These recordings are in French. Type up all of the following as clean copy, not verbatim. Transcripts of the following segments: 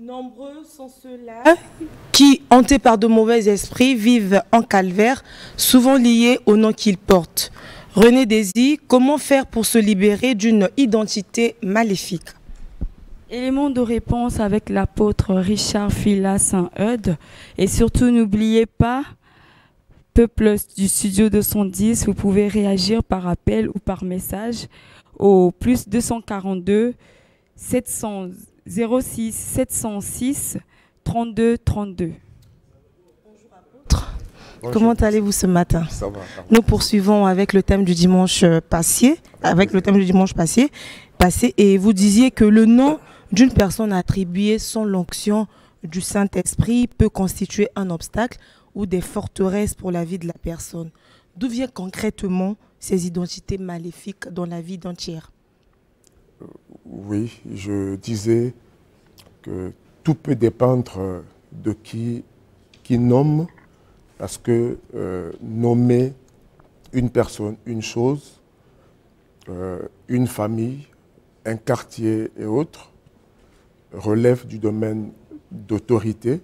Nombreux sont ceux-là qui, hantés par de mauvais esprits, vivent en calvaire, souvent liés au nom qu'ils portent. René Désy, comment faire pour se libérer d'une identité maléfique? Élément de réponse avec l'apôtre Richard Fila Saint-Eudes. Et surtout, n'oubliez pas, peuple du studio 210, vous pouvez réagir par appel ou par message au plus 242 700 06 706 32 32. Comment allez-vous ce matin? Ça va. Nous poursuivons avec le thème du dimanche passé, et vous disiez que le nom d'une personne attribuée sans l'onction du Saint-Esprit peut constituer un obstacle ou des forteresses pour la vie de la personne. D'où viennent concrètement ces identités maléfiques dans la vie d'entière? Oui, je disais que tout peut dépendre de qui nomme, parce que nommer une personne, une chose, une famille, un quartier et autres, relève du domaine d'autorité,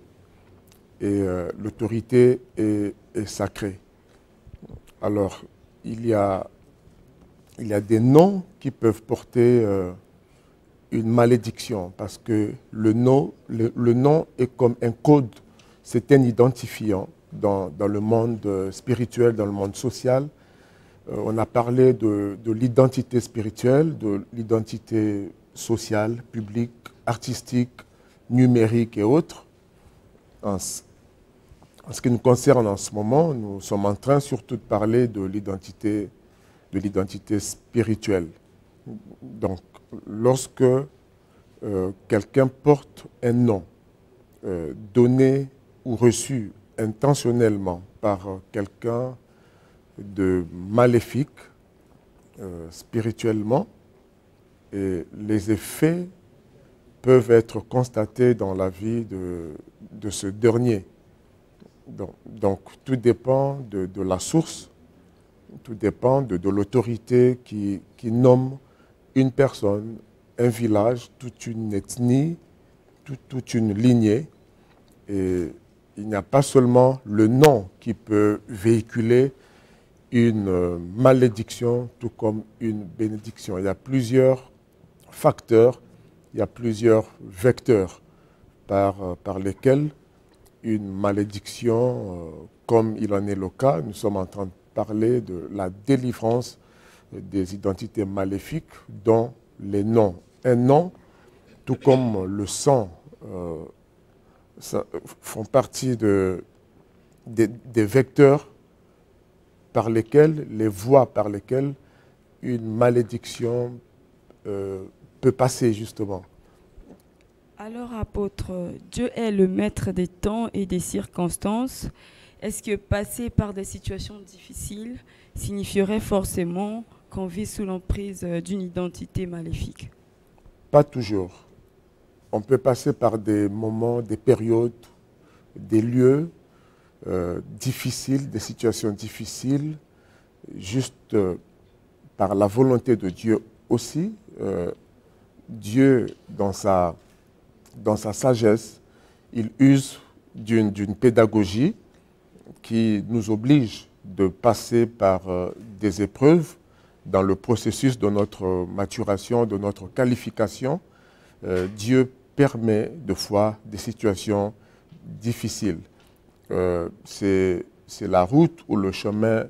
et l'autorité est sacrée. Alors, il y a des noms qui peuvent porter une malédiction, parce que le nom est comme un code, c'est un identifiant dans le monde spirituel, dans le monde social. On a parlé de l'identité spirituelle, de l'identité sociale, publique, artistique, numérique et autres. En ce qui nous concerne en ce moment, nous sommes en train surtout de parler de l'identité spirituelle. Donc, lorsque quelqu'un porte un nom donné ou reçu intentionnellement par quelqu'un de maléfique spirituellement, et les effets peuvent être constatés dans la vie de ce dernier. Donc tout dépend de la source, tout dépend de l'autorité qui nomme une personne, un village, toute une ethnie, toute une lignée. Et il n'y a pas seulement le nom qui peut véhiculer une malédiction, tout comme une bénédiction. Il y a plusieurs facteurs, il y a plusieurs vecteurs par lesquels une malédiction, comme il en est le cas, nous sommes en train de parler de la délivrance des identités maléfiques, dont les noms. Un nom, tout comme le sang, font partie des vecteurs par lesquels, les voies par lesquelles une malédiction peut passer, justement. Alors, apôtre, Dieu est le maître des temps et des circonstances. Est-ce que passer par des situations difficiles signifierait forcément qu'on vit sous l'emprise d'une identité maléfique? Pas toujours. On peut passer par des moments, des périodes, des lieux difficiles, des situations difficiles, juste par la volonté de Dieu aussi. Dieu, dans sa sagesse, il use d'une pédagogie qui nous oblige de passer par des épreuves dans le processus de notre maturation, de notre qualification. Dieu permet de fois des situations difficiles. C'est la route ou le chemin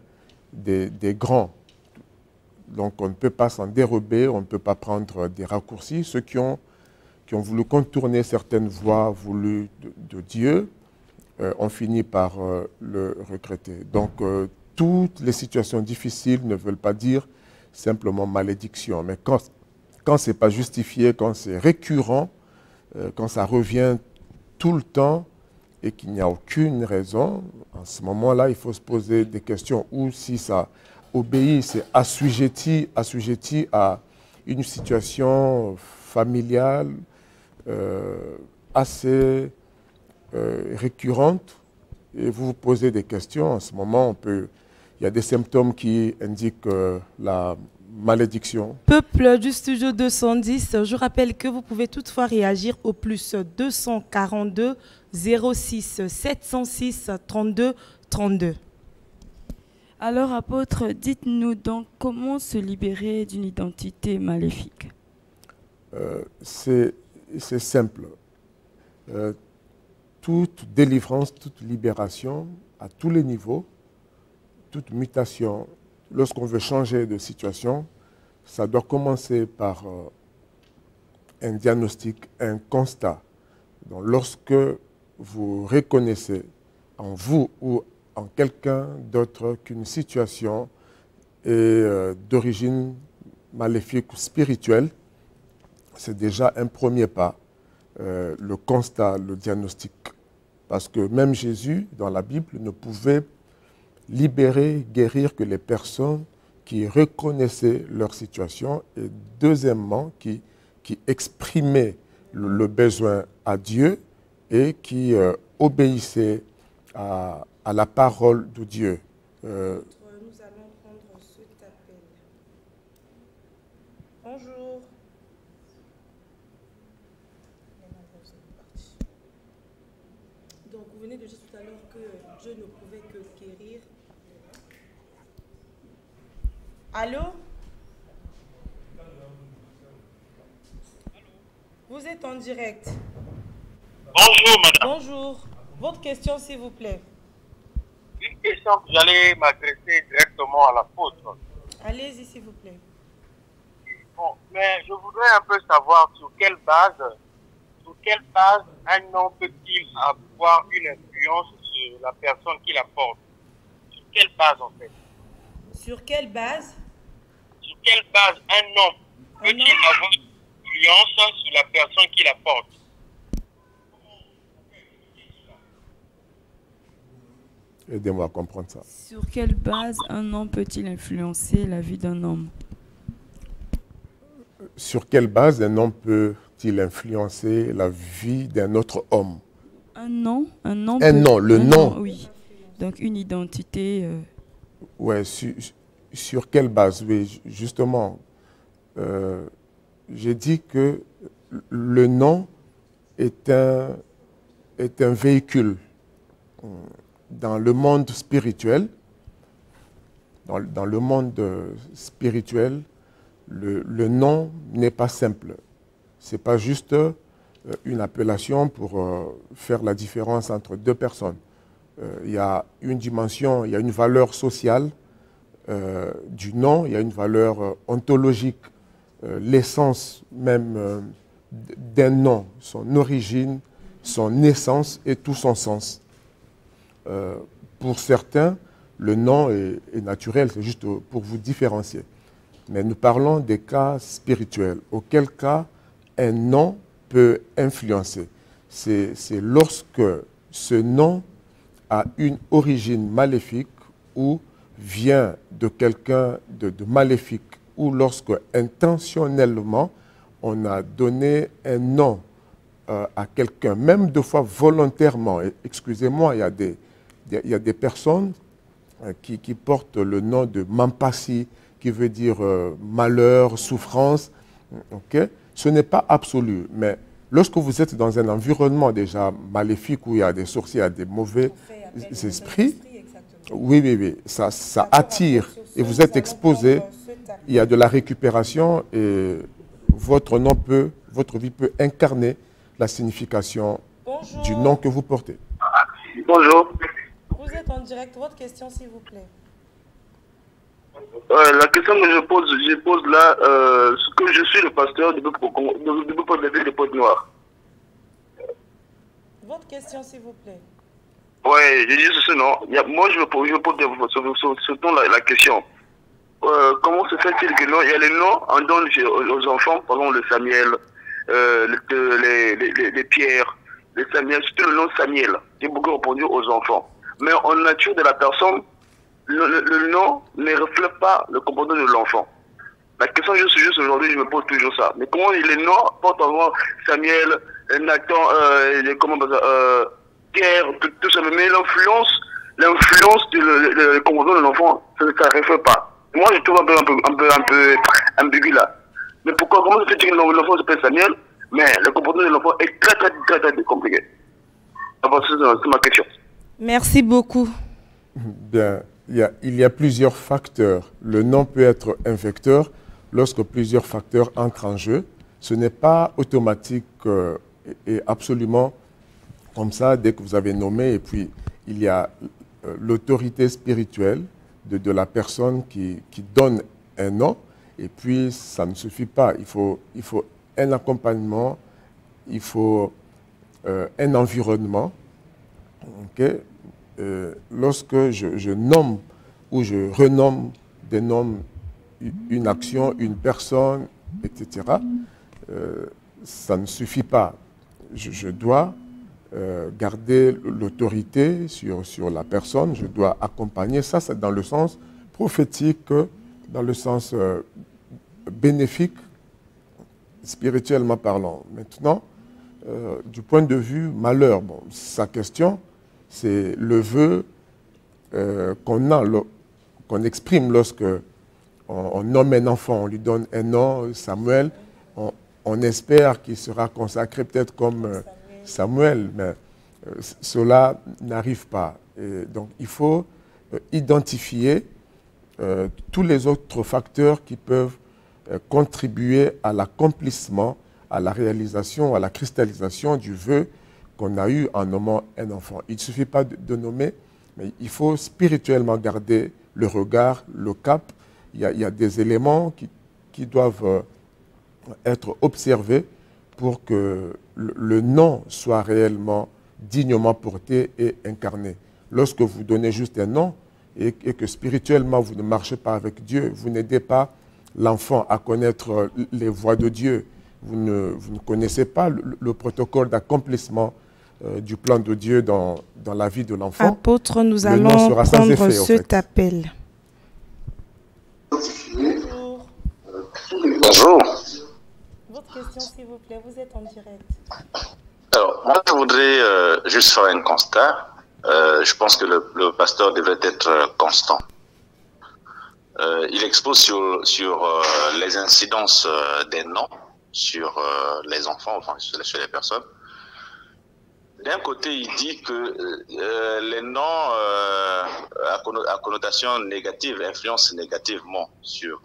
des grands. Donc on ne peut pas s'en dérober, on ne peut pas prendre des raccourcis. Ceux qui ont voulu contourner certaines voies voulues de Dieu ont fini par le regretter. Donc toutes les situations difficiles ne veulent pas dire simplement malédiction. Mais quand ce n'est pas justifié, quand c'est récurrent, quand ça revient tout le temps et qu'il n'y a aucune raison, en ce moment-là, il faut se poser des questions. Ou si ça obéit, c'est assujetti à une situation familiale assez récurrente, et vous vous posez des questions. En ce moment, il y a des symptômes qui indiquent la malédiction. Peuple du studio 210, je rappelle que vous pouvez toutefois réagir au plus 242 06 706 32 32. Alors, apôtre, dites-nous donc comment se libérer d'une identité maléfique. C'est simple. Toute délivrance, toute libération, à tous les niveaux, toute mutation, lorsqu'on veut changer de situation, ça doit commencer par un diagnostic, un constat. Donc, lorsque vous reconnaissez en vous ou en quelqu'un d'autre qu'une situation est d'origine maléfique ou spirituelle, c'est déjà un premier pas, le constat, le diagnostic. Parce que même Jésus, dans la Bible, ne pouvait libérer, guérir que les personnes qui reconnaissaient leur situation et deuxièmement, qui exprimaient le besoin à Dieu et qui obéissaient à la parole de Dieu. Nous allons prendre cet appel. Bonjour. Donc, vous venez de dire tout à l'heure que Dieu ne pouvait que guérir. Allô? Vous êtes en direct. Bonjour, madame. Bonjour. Votre question, s'il vous plaît. Une question que j'allais m'adresser directement à l'apôtre. Allez-y, s'il vous plaît. Bon, mais je voudrais un peu savoir sur quelle base un homme peut-il avoir une influence sur la personne qui la porte? Sur quelle base, en fait? Sur quelle base? Sur quelle base un homme peut-il avoir une influence sur la personne qui la porte? Aidez-moi à comprendre ça. Sur quelle base un homme peut-il influencer la vie d'un homme? Sur quelle base un homme peut-il influencer la vie d'un autre homme? Un nom, Le nom. Oui. Donc une identité. Ouais, sur quelle base? Oui, justement, j'ai dit que le nom est un véhicule. Dans le monde spirituel, le nom n'est pas simple. Ce n'est pas juste une appellation pour faire la différence entre deux personnes. Il y a une dimension, il y a une valeur sociale du nom, il y a une valeur ontologique, l'essence même d'un nom, son origine, son naissance et tout son sens. Pour certains, le nom est naturel, c'est juste pour vous différencier. Mais nous parlons des cas spirituels, auquel cas un nom peut influencer. C'est lorsque ce nom a une origine maléfique ou vient de quelqu'un de maléfique, ou lorsque intentionnellement on a donné un nom à quelqu'un, même deux fois volontairement. Excusez-moi, il y a des personnes qui portent le nom de Mampassi, qui veut dire malheur, souffrance. Okay? Ce n'est pas absolu, mais lorsque vous êtes dans un environnement déjà maléfique, où il y a des sorciers, il y a des mauvais esprits, oui, ça attire et vous êtes exposé, il y a de la récupération et votre vie peut incarner la signification du nom que vous portez. Bonjour. Vous êtes en direct. Votre question, s'il vous plaît. La question que je pose là, que je suis le pasteur du peuple de Pointe-Noire. Votre question, s'il vous plaît. Oui, j'ai dit ce nom. Moi, je pose la question. Comment se fait-il que il y a les noms, on donne aux enfants, par exemple le Samuel, les Pierre, les Samuel, surtout le nom Samuel, qui est beaucoup répondu aux enfants. Mais en nature de la personne, le nom ne reflète pas le comportement de l'enfant. La question juste aujourd'hui, je me pose toujours ça. Mais comment les noms portent avant Samuel, Nathan, Pierre, tout ça, mais l'influence du comportement de l'enfant, ça ne reflète pas. Moi, je trouve un peu ambigu là. Mais pourquoi, comment se fait-il que l'enfant s'appelle Samuel, mais le comportement de l'enfant est très compliqué? C'est ma question. Merci beaucoup. Bien, il y a plusieurs facteurs. Le nom peut être un vecteur lorsque plusieurs facteurs entrent en jeu. Ce n'est pas automatique et absolument comme ça dès que vous avez nommé. Et puis, il y a l'autorité spirituelle de la personne qui donne un nom. Et puis, ça ne suffit pas. Il faut un accompagnement, il faut un environnement. Okay? Lorsque je nomme ou je renomme des noms, une action, une personne, etc., ça ne suffit pas. Je dois garder l'autorité sur la personne, je dois accompagner. Ça, c'est dans le sens prophétique, dans le sens bénéfique, spirituellement parlant. Maintenant, du point de vue malheur, bon, sa question, c'est le vœu qu'on exprime lorsque on nomme un enfant, on lui donne un nom, Samuel, on espère qu'il sera consacré peut-être comme Samuel, mais cela n'arrive pas. Et donc il faut identifier tous les autres facteurs qui peuvent contribuer à l'accomplissement, à la réalisation, à la cristallisation du vœu qu'on a eu en nommant un enfant. Il ne suffit pas de nommer, mais il faut spirituellement garder le regard, le cap. Il y a des éléments qui doivent être observés pour que le nom soit réellement dignement porté et incarné. Lorsque vous donnez juste un nom et que spirituellement vous ne marchez pas avec Dieu, vous n'aidez pas l'enfant à connaître les voies de Dieu. Vous ne connaissez pas le protocole d'accomplissement du plan de Dieu dans la vie de l'enfant. Apôtre, nous allons prendre cet appel. Bonjour. Bonjour. Votre question, s'il vous plaît, vous êtes en direct. Alors, moi, je voudrais juste faire un constat. Je pense que le pasteur devrait être constant. Il expose sur les incidences des noms sur les enfants, enfin sur les personnes. D'un côté, il dit que les noms à connotation négative influencent négativement sur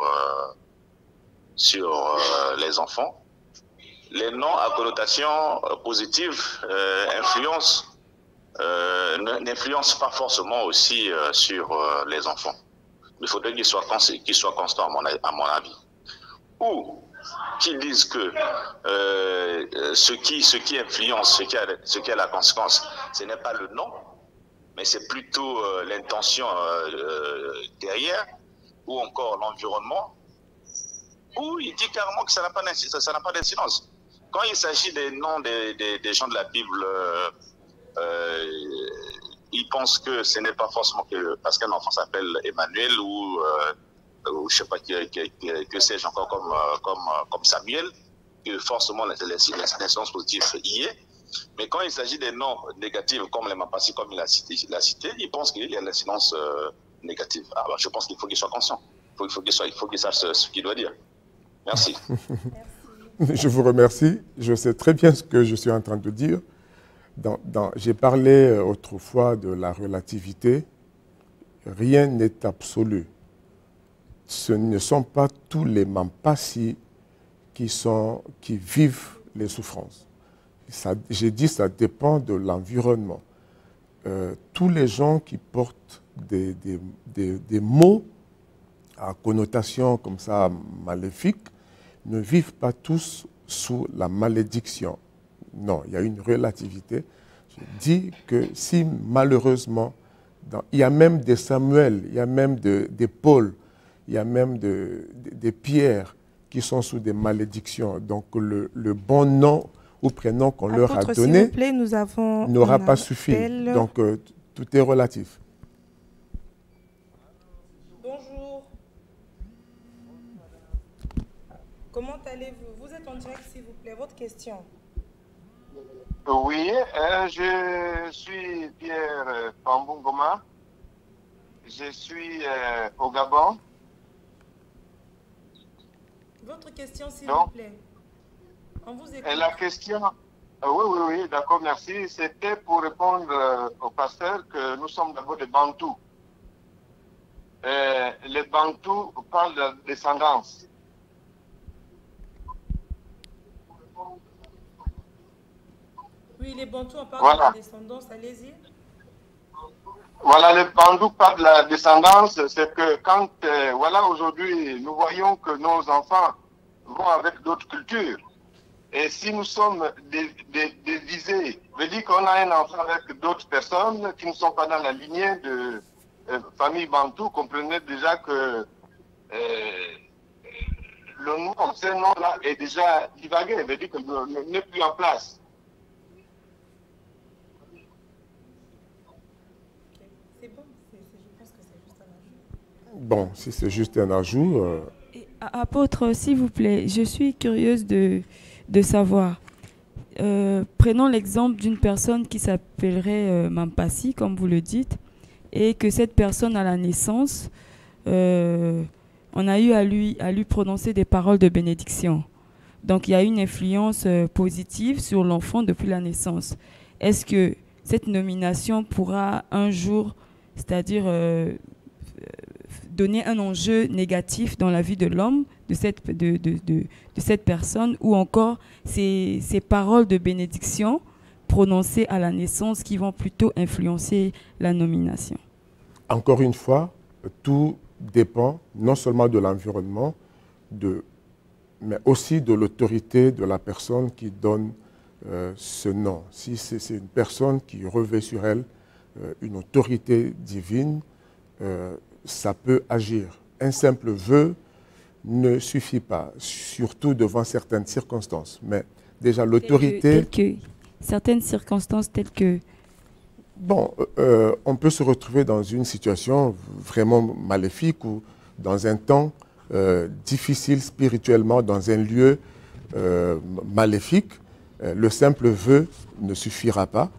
les enfants. Les noms à connotation positive n'influencent pas forcément aussi sur les enfants. Il faudrait qu'ils soient constants, à mon avis. Ou qu'ils disent que ce qui influence, ce qui a la conséquence, ce n'est pas le nom, mais c'est plutôt l'intention derrière, ou encore l'environnement, ou il dit carrément que ça n'a pas d'incidence. Quand il s'agit des noms des gens de la Bible, ils pensent que ce n'est pas forcément parce qu'un enfant s'appelle Emmanuel ou je sais pas que sais-je encore comme Samuel, que forcément l'incidence positive y est. Mais quand il s'agit des noms négatifs comme les Mapassi, comme il a cité, il pense qu'il y a l'incidence négative. Alors je pense qu'il faut qu'il soit conscient. Il faut qu'il sache ce qu'il doit dire. Merci. Je vous remercie. Je sais très bien ce que je suis en train de dire. J'ai parlé autrefois de la relativité. Rien n'est absolu. Ce ne sont pas tous les Mampassi qui vivent les souffrances. J'ai dit que ça dépend de l'environnement. Tous les gens qui portent des mots à connotation comme ça maléfique ne vivent pas tous sous la malédiction. Non, il y a une relativité. Je dis que si malheureusement, il y a même des Samuel, il y a même des Paul, il y a même des Pierre qui sont sous des malédictions. Donc le bon nom ou prénom qu'on leur a donné n'aura pas suffi. Donc tout est relatif. Bonjour. Comment allez-vous? Vous êtes en direct, s'il vous plaît. Votre question. Oui, je suis Pierre Pambungoma. Je suis au Gabon. Votre question, s'il Non. vous plaît. On vous écoute. Et la question, oui, d'accord, merci. C'était pour répondre au pasteur que nous sommes d'abord des Bantous. Les Bantous parlent de descendance. Oui, les Bantous, on parle Voilà. de la descendance, allez-y. Voilà, les Bantous parlent de la descendance. C'est que quand, voilà, aujourd'hui, nous voyons que nos enfants vont avec d'autres cultures. Et si nous sommes divisés, veut dire qu'on a un enfant avec d'autres personnes qui ne sont pas dans la lignée de famille Bantou, comprenez déjà que le nom, ce nom-là est déjà divagué, veut dire que n'est plus en place. C'est bon, je pense que c'est juste un ajout. Bon, si c'est juste un ajout... Et, apôtre, s'il vous plaît, je suis curieuse de savoir. Prenons l'exemple d'une personne qui s'appellerait Mampassi, comme vous le dites, et que cette personne à la naissance, on a eu à lui prononcer des paroles de bénédiction. Donc il y a une influence positive sur l'enfant depuis la naissance. Est-ce que cette nomination pourra un jour, c'est-à-dire donner un enjeu négatif dans la vie de l'homme, de cette personne, ou encore ces paroles de bénédiction prononcées à la naissance qui vont plutôt influencer la nomination? Encore une fois, tout dépend non seulement de l'environnement, mais aussi de l'autorité de la personne qui donne ce nom. Si c'est une personne qui revêt sur elle une autorité divine, ça peut agir. Un simple vœu ne suffit pas, surtout devant certaines circonstances. Mais déjà, l'autorité... Certaines circonstances telles que... Bon, on peut se retrouver dans une situation vraiment maléfique ou dans un temps difficile spirituellement, dans un lieu maléfique. Le simple vœu ne suffira pas.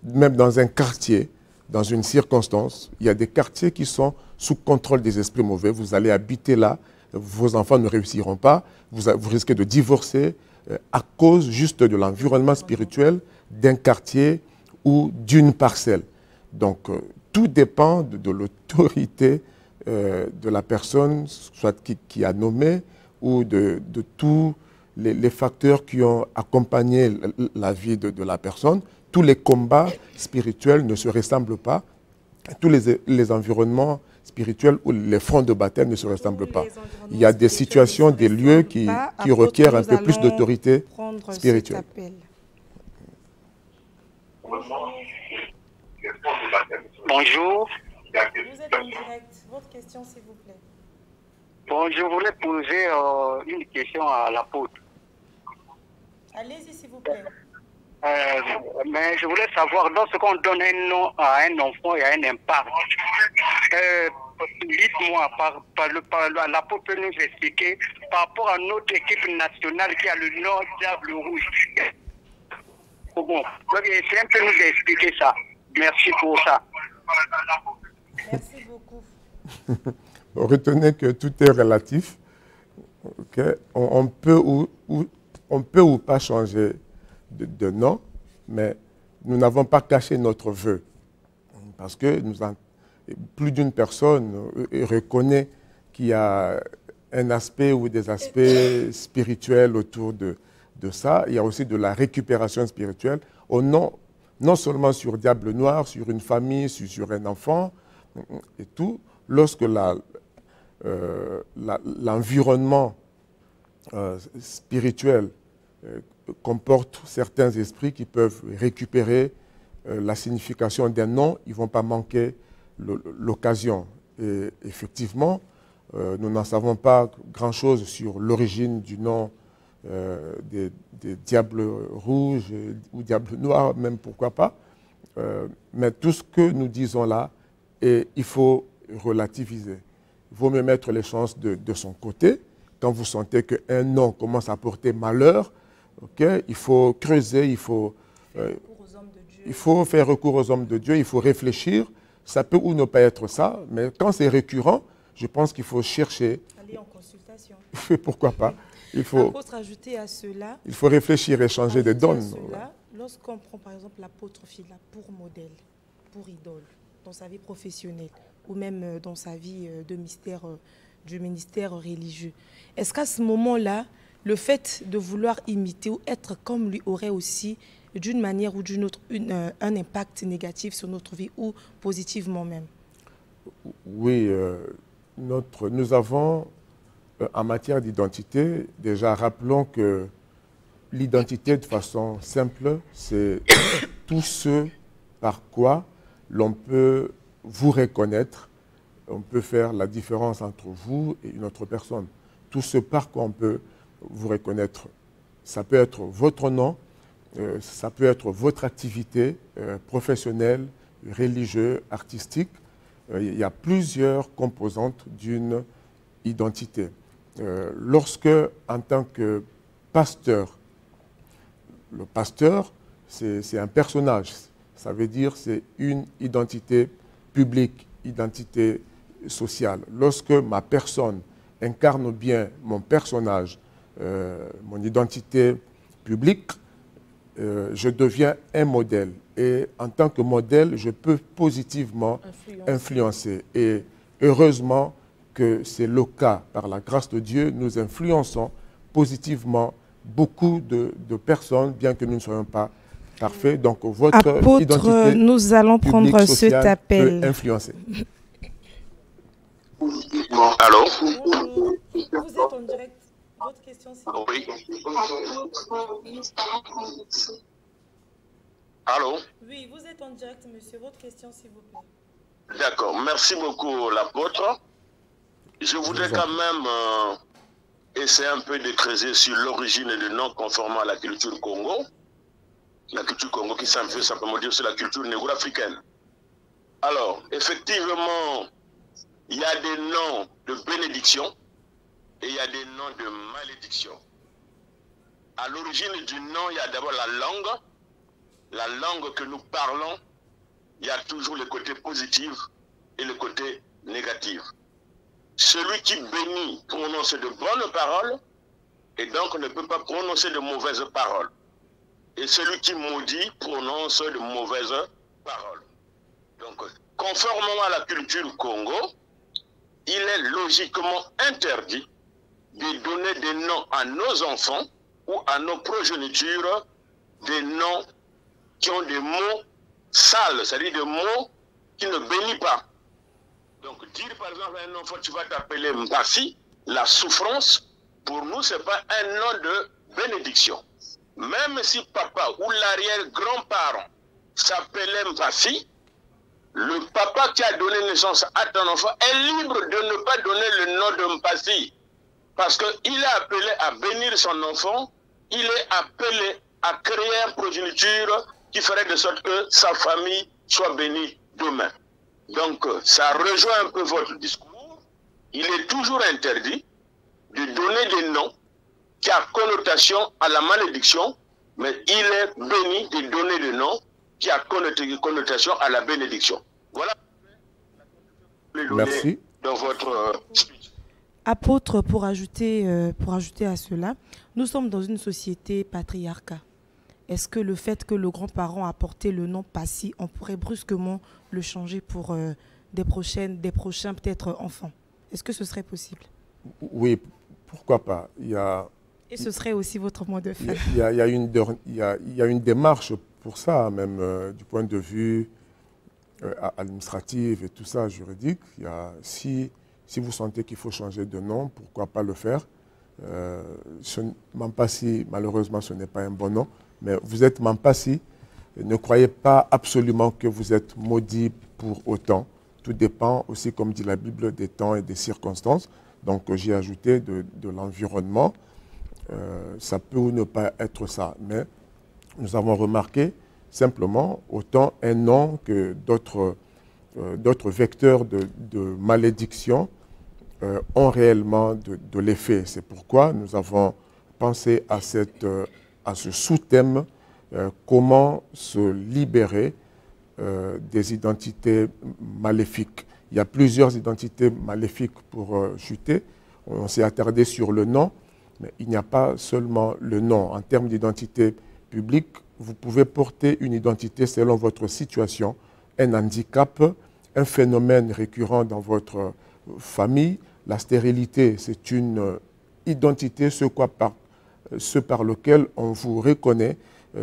Même dans un quartier, dans une circonstance, il y a des quartiers qui sont sous contrôle des esprits mauvais. Vous allez habiter là, vos enfants ne réussiront pas, vous risquez de divorcer à cause juste de l'environnement spirituel d'un quartier ou d'une parcelle. Donc, tout dépend de l'autorité de la personne, soit qui a nommé, ou de tous les facteurs qui ont accompagné la vie de la personne. Tous les combats spirituels ne se ressemblent pas. Tous les environnements spirituels ou les fronts de bataille ne se ressemblent pas. Il y a des situations, des lieux qui requièrent un peu plus d'autorité spirituelle. Bonjour. Vous êtes en direct. Votre question, s'il vous plaît. Bon, je voulais poser une question à l'apôtre. Allez-y, s'il vous plaît. Mais je voulais savoir, lorsqu'on donne un nom à un enfant et à un impact, dites-moi, l'apôtre peut nous expliquer par rapport à notre équipe nationale qui a le nom Diable Rouge. Bon, c'est un peu nous expliquer ça. Merci pour ça. Merci beaucoup. Retenez que tout est relatif. Okay? On peut ou pas changer de nom, mais nous n'avons pas caché notre vœu. Parce que plus d'une personne reconnaît qu'il y a un aspect ou des aspects spirituels autour de ça. Il y a aussi de la récupération spirituelle. Non seulement sur Diable Noir, sur une famille, sur un enfant et tout. Lorsque l'environnement spirituel comporte certains esprits qui peuvent récupérer la signification d'un nom, ils ne vont pas manquer l'occasion. Et effectivement, nous n'en savons pas grand-chose sur l'origine du nom des diables rouges ou diables noirs, même pourquoi pas. Mais tout ce que nous disons là, il faut relativiser. Il vaut mieux mettre les chances de son côté. Quand vous sentez qu'un nom commence à porter malheur, okay, il faut creuser, il faut faire recours aux hommes de Dieu, il faut réfléchir. Ça peut ou ne pas être ça, mais quand c'est récurrent, je pense qu'il faut chercher. Aller en consultation. Pourquoi pas? il faut rajouter à cela. Il faut réfléchir et changer de donne. Lorsqu'on prend par exemple l'apôtre Phila pour modèle, pour idole, dans sa vie professionnelle ou même dans sa vie du ministère religieux, est-ce qu'à ce moment-là, le fait de vouloir imiter ou être comme lui aurait aussi, d'une manière ou d'une autre, un impact négatif sur notre vie ou positivement même? Oui, nous avons, en matière d'identité, déjà rappelons que l'identité, de façon simple, c'est tout ce par quoi l'on peut vous reconnaître, on peut faire la différence entre vous et une autre personne. Tout ce par quoi on peut vous reconnaître, ça peut être votre nom, ça peut être votre activité professionnelle, religieuse, artistique. Il y a plusieurs composantes d'une identité. Lorsque, en tant que pasteur, le pasteur, c'est un personnage. Ça veut dire c'est une identité publique, identité sociale. Lorsque ma personne incarne bien mon personnage, mon identité publique, je deviens un modèle. Et en tant que modèle, je peux positivement influencer. Et heureusement que c'est le cas. Par la grâce de Dieu, nous influençons positivement beaucoup de personnes, bien que nous ne soyons pas parfaits. Donc, votre Apôtre, identité nous allons prendre cet appel. peut influencer. Allô? Bonjour. Vous êtes en direct. Votre question, c'est... Oui. Allô? Oui, vous êtes en direct, monsieur. Votre question, s'il vous plaît. D'accord. Merci beaucoup, l'apôtre. Je voudrais quand même essayer un peu de creuser sur l'origine et le nom conformément à la culture Congo. La culture Congo qui veut simplement dire c'est la culture négro-africaine. Alors, effectivement, il y a des noms de bénédiction et il y a des noms de malédiction. À l'origine du nom, il y a d'abord la langue. La langue que nous parlons, il y a toujours le côté positif et le côté négatif. Celui qui bénit prononce de bonnes paroles et donc ne peut pas prononcer de mauvaises paroles. Et celui qui maudit prononce de mauvaises paroles. Donc, conformément à la culture Congo, il est logiquement interdit de donner des noms à nos enfants ou à nos progénitures, des noms qui ont des mots sales, c'est-à-dire des mots qui ne bénissent pas. Donc, dire par exemple à un enfant, tu vas t'appeler Mbassi, la souffrance, pour nous, ce n'est pas un nom de bénédiction. Même si papa ou l'arrière-grand-parent s'appelait Mbassi, le papa qui a donné naissance à ton enfant est libre de ne pas donner le nom de Mbassi. Parce qu'il est appelé à bénir son enfant, il est appelé à créer une progéniture qui ferait de sorte que sa famille soit bénie demain. Donc, ça rejoint un peu votre discours. Il est toujours interdit de donner des noms qui ont connotation à la malédiction, mais il est béni de donner des noms qui ont connotation à la bénédiction. Voilà. Merci. Dans votre speech. Apôtre, pour ajouter à cela, nous sommes dans une société patriarcat. Est-ce que le fait que le grand-parent a porté le nom Passi, on pourrait brusquement le changer pour des prochains peut-être enfants? Est-ce que ce serait possible? Oui, pourquoi pas. Et ce serait aussi votre mot de faire. Il y a une démarche pour ça, même du point de vue administratif et tout ça, juridique. Si vous sentez qu'il faut changer de nom, pourquoi pas le faire? Mampassi, malheureusement, ce n'est pas un bon nom. Mais vous êtes Mampassi, ne croyez pas absolument que vous êtes maudit pour autant. Tout dépend aussi, comme dit la Bible, des temps et des circonstances. Donc j'ai ajouté de l'environnement. Ça peut ou ne pas être ça. Mais nous avons remarqué simplement autant un nom que d'autres vecteurs de malédiction ont réellement de l'effet. C'est pourquoi nous avons pensé à ce sous-thème, comment se libérer des identités maléfiques. Il y a plusieurs identités maléfiques pour chuter. On s'est attardé sur le nom. Mais il n'y a pas seulement le nom. En termes d'identité publique, vous pouvez porter une identité selon votre situation, un handicap, un phénomène récurrent dans votre famille. La stérilité, c'est une identité, ce par lequel on vous reconnaît.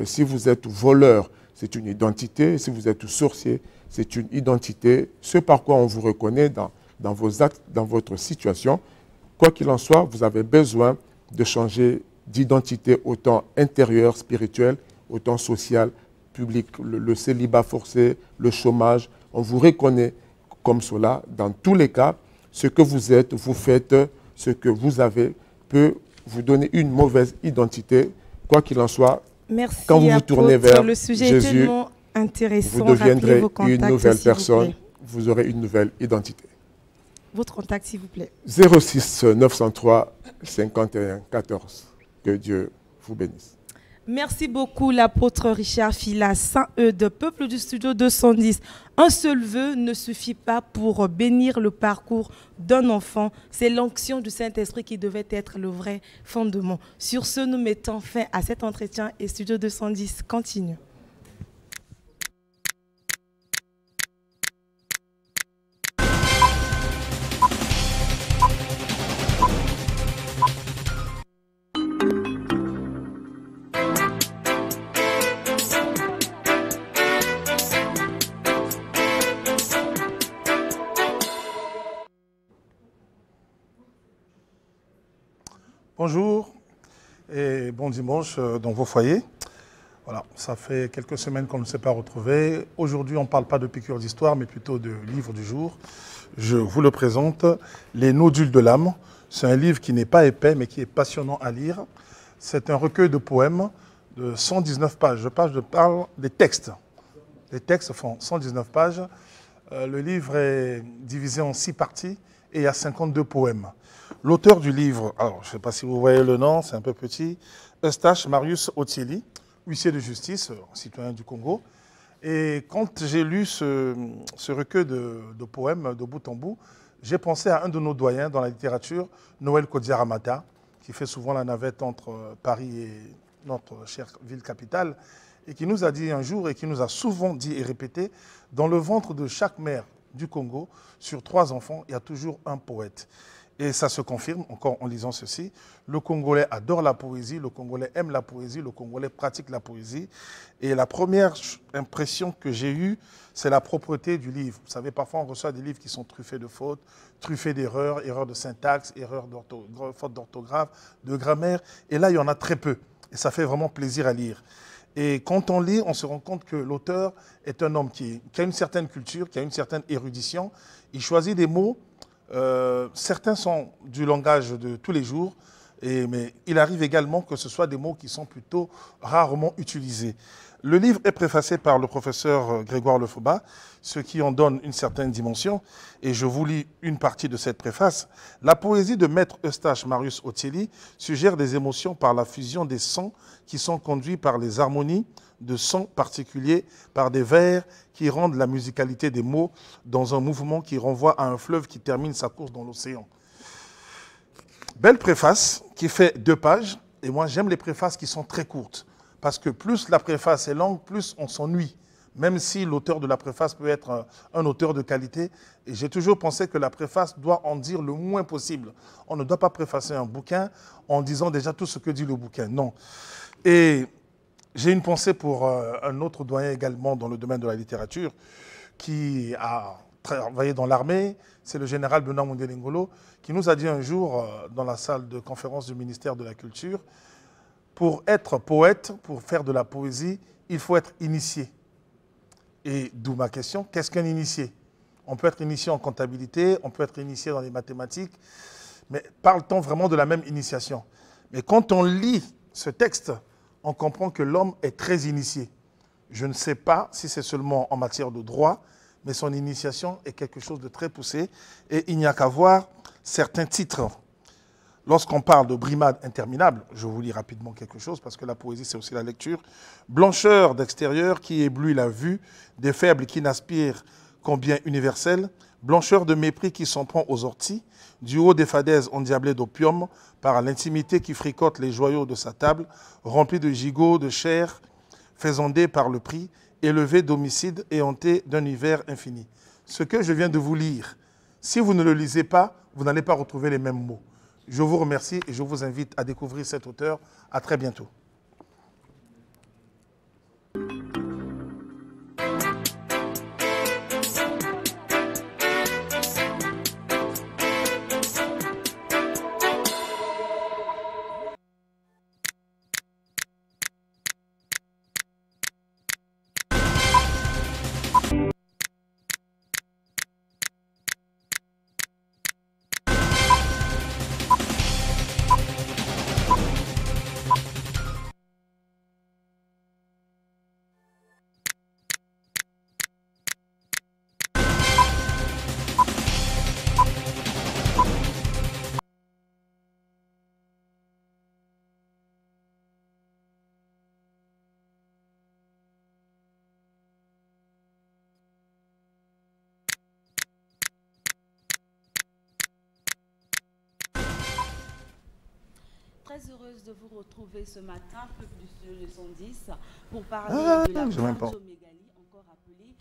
Si vous êtes voleur, c'est une identité. Si vous êtes sorcier, c'est une identité. Ce par quoi on vous reconnaît dans vos actes, dans votre situation. Quoi qu'il en soit, vous avez besoin de changer d'identité autant intérieure, spirituelle, autant sociale, publique. Le célibat forcé, le chômage, on vous reconnaît comme cela. Dans tous les cas, ce que vous êtes, vous faites, ce que vous avez peut vous donner une mauvaise identité. Quoi qu'il en soit, merci, quand vous vous tournez vers le sujet Jésus, est tellement intéressant. vous deviendrez une nouvelle personne, plaît. vous aurez une nouvelle identité. Votre contact, s'il vous plaît. 06 903 51 14. Que Dieu vous bénisse. Merci beaucoup, l'apôtre Richard Fila, Saint-Eudes, peuple du studio 210. Un seul vœu ne suffit pas pour bénir le parcours d'un enfant. C'est l'onction du Saint-Esprit qui devait être le vrai fondement. Sur ce, nous mettons fin à cet entretien et studio 210 continue. Bonjour et bon dimanche dans vos foyers. Voilà, ça fait quelques semaines qu'on ne s'est pas retrouvés. Aujourd'hui, on ne parle pas de piqûre d'histoire, mais plutôt de livre du jour. Je vous le présente, Les Nodules de l'âme. C'est un livre qui n'est pas épais, mais qui est passionnant à lire. C'est un recueil de poèmes de 119 pages. Je parle des textes. Les textes font 119 pages. Le livre est divisé en 6 parties et il y a 52 poèmes. L'auteur du livre, alors je ne sais pas si vous voyez le nom, c'est un peu petit, Eustache Marius Otieli, huissier de justice, citoyen du Congo. Et quand j'ai lu ce recueil de poèmes de bout en bout, j'ai pensé à un de nos doyens dans la littérature, Noël Kodiaramata, qui fait souvent la navette entre Paris et notre chère ville capitale, et qui nous a dit un jour, et qui nous a souvent dit et répété, dans le ventre de chaque mère du Congo, sur 3 enfants, il y a toujours un poète. Et ça se confirme encore en lisant ceci. Le Congolais adore la poésie, le Congolais aime la poésie, le Congolais pratique la poésie. Et la première impression que j'ai eue, c'est la propreté du livre. Vous savez, parfois on reçoit des livres qui sont truffés de fautes, truffés d'erreurs, erreurs de syntaxe, fautes d'orthographe, de grammaire. Et là, il y en a très peu. Et ça fait vraiment plaisir à lire. Et quand on lit, on se rend compte que l'auteur est un homme qui a une certaine culture, qui a une certaine érudition. Il choisit des mots. Certains sont du langage de tous les jours, mais il arrive également que ce soit des mots qui sont plutôt rarement utilisés. Le livre est préfacé par le professeur Grégoire Lefaubat, ce qui en donne une certaine dimension, et je vous lis une partie de cette préface. La poésie de maître Eustache Marius Otieli suggère des émotions par la fusion des sons qui sont conduits par les harmonies de sons particuliers, par des vers qui rendent la musicalité des mots dans un mouvement qui renvoie à un fleuve qui termine sa course dans l'océan. Belle préface qui fait 2 pages, et moi j'aime les préfaces qui sont très courtes, parce que plus la préface est longue, plus on s'ennuie, même si l'auteur de la préface peut être un auteur de qualité. Et j'ai toujours pensé que la préface doit en dire le moins possible. On ne doit pas préfacer un bouquin en disant déjà tout ce que dit le bouquin, non. Et j'ai une pensée pour un autre doyen également dans le domaine de la littérature qui a travaillé dans l'armée, c'est le général Benoît Mondelengolo, qui nous a dit un jour dans la salle de conférence du ministère de la Culture, pour être poète, pour faire de la poésie, il faut être initié. Et d'où ma question, qu'est-ce qu'un initié? On peut être initié en comptabilité, on peut être initié dans les mathématiques, mais parle-t-on vraiment de la même initiation? Mais quand on lit ce texte, on comprend que l'homme est très initié. Je ne sais pas si c'est seulement en matière de droit, mais son initiation est quelque chose de très poussé. Et il n'y a qu'à voir certains titres. Lorsqu'on parle de brimade interminable, je vous lis rapidement quelque chose, parce que la poésie, c'est aussi la lecture. Blancheur d'extérieur qui éblouit la vue, des faibles qui n'aspirent combien universelle, blancheur de mépris qui s'en prend aux orties, du haut des falaises endiablées d'opium, par l'intimité qui fricote les joyaux de sa table, remplie de gigots, de chair, faisandée par le prix, élevée d'homicide et hantée d'un hiver infini. Ce que je viens de vous lire, si vous ne le lisez pas, vous n'allez pas retrouver les mêmes mots. Je vous remercie et je vous invite à découvrir cet auteur. À très bientôt. Très heureuse de vous retrouver ce matin, peuple du studio 210, pour parler de la cardiomégalie, encore appelée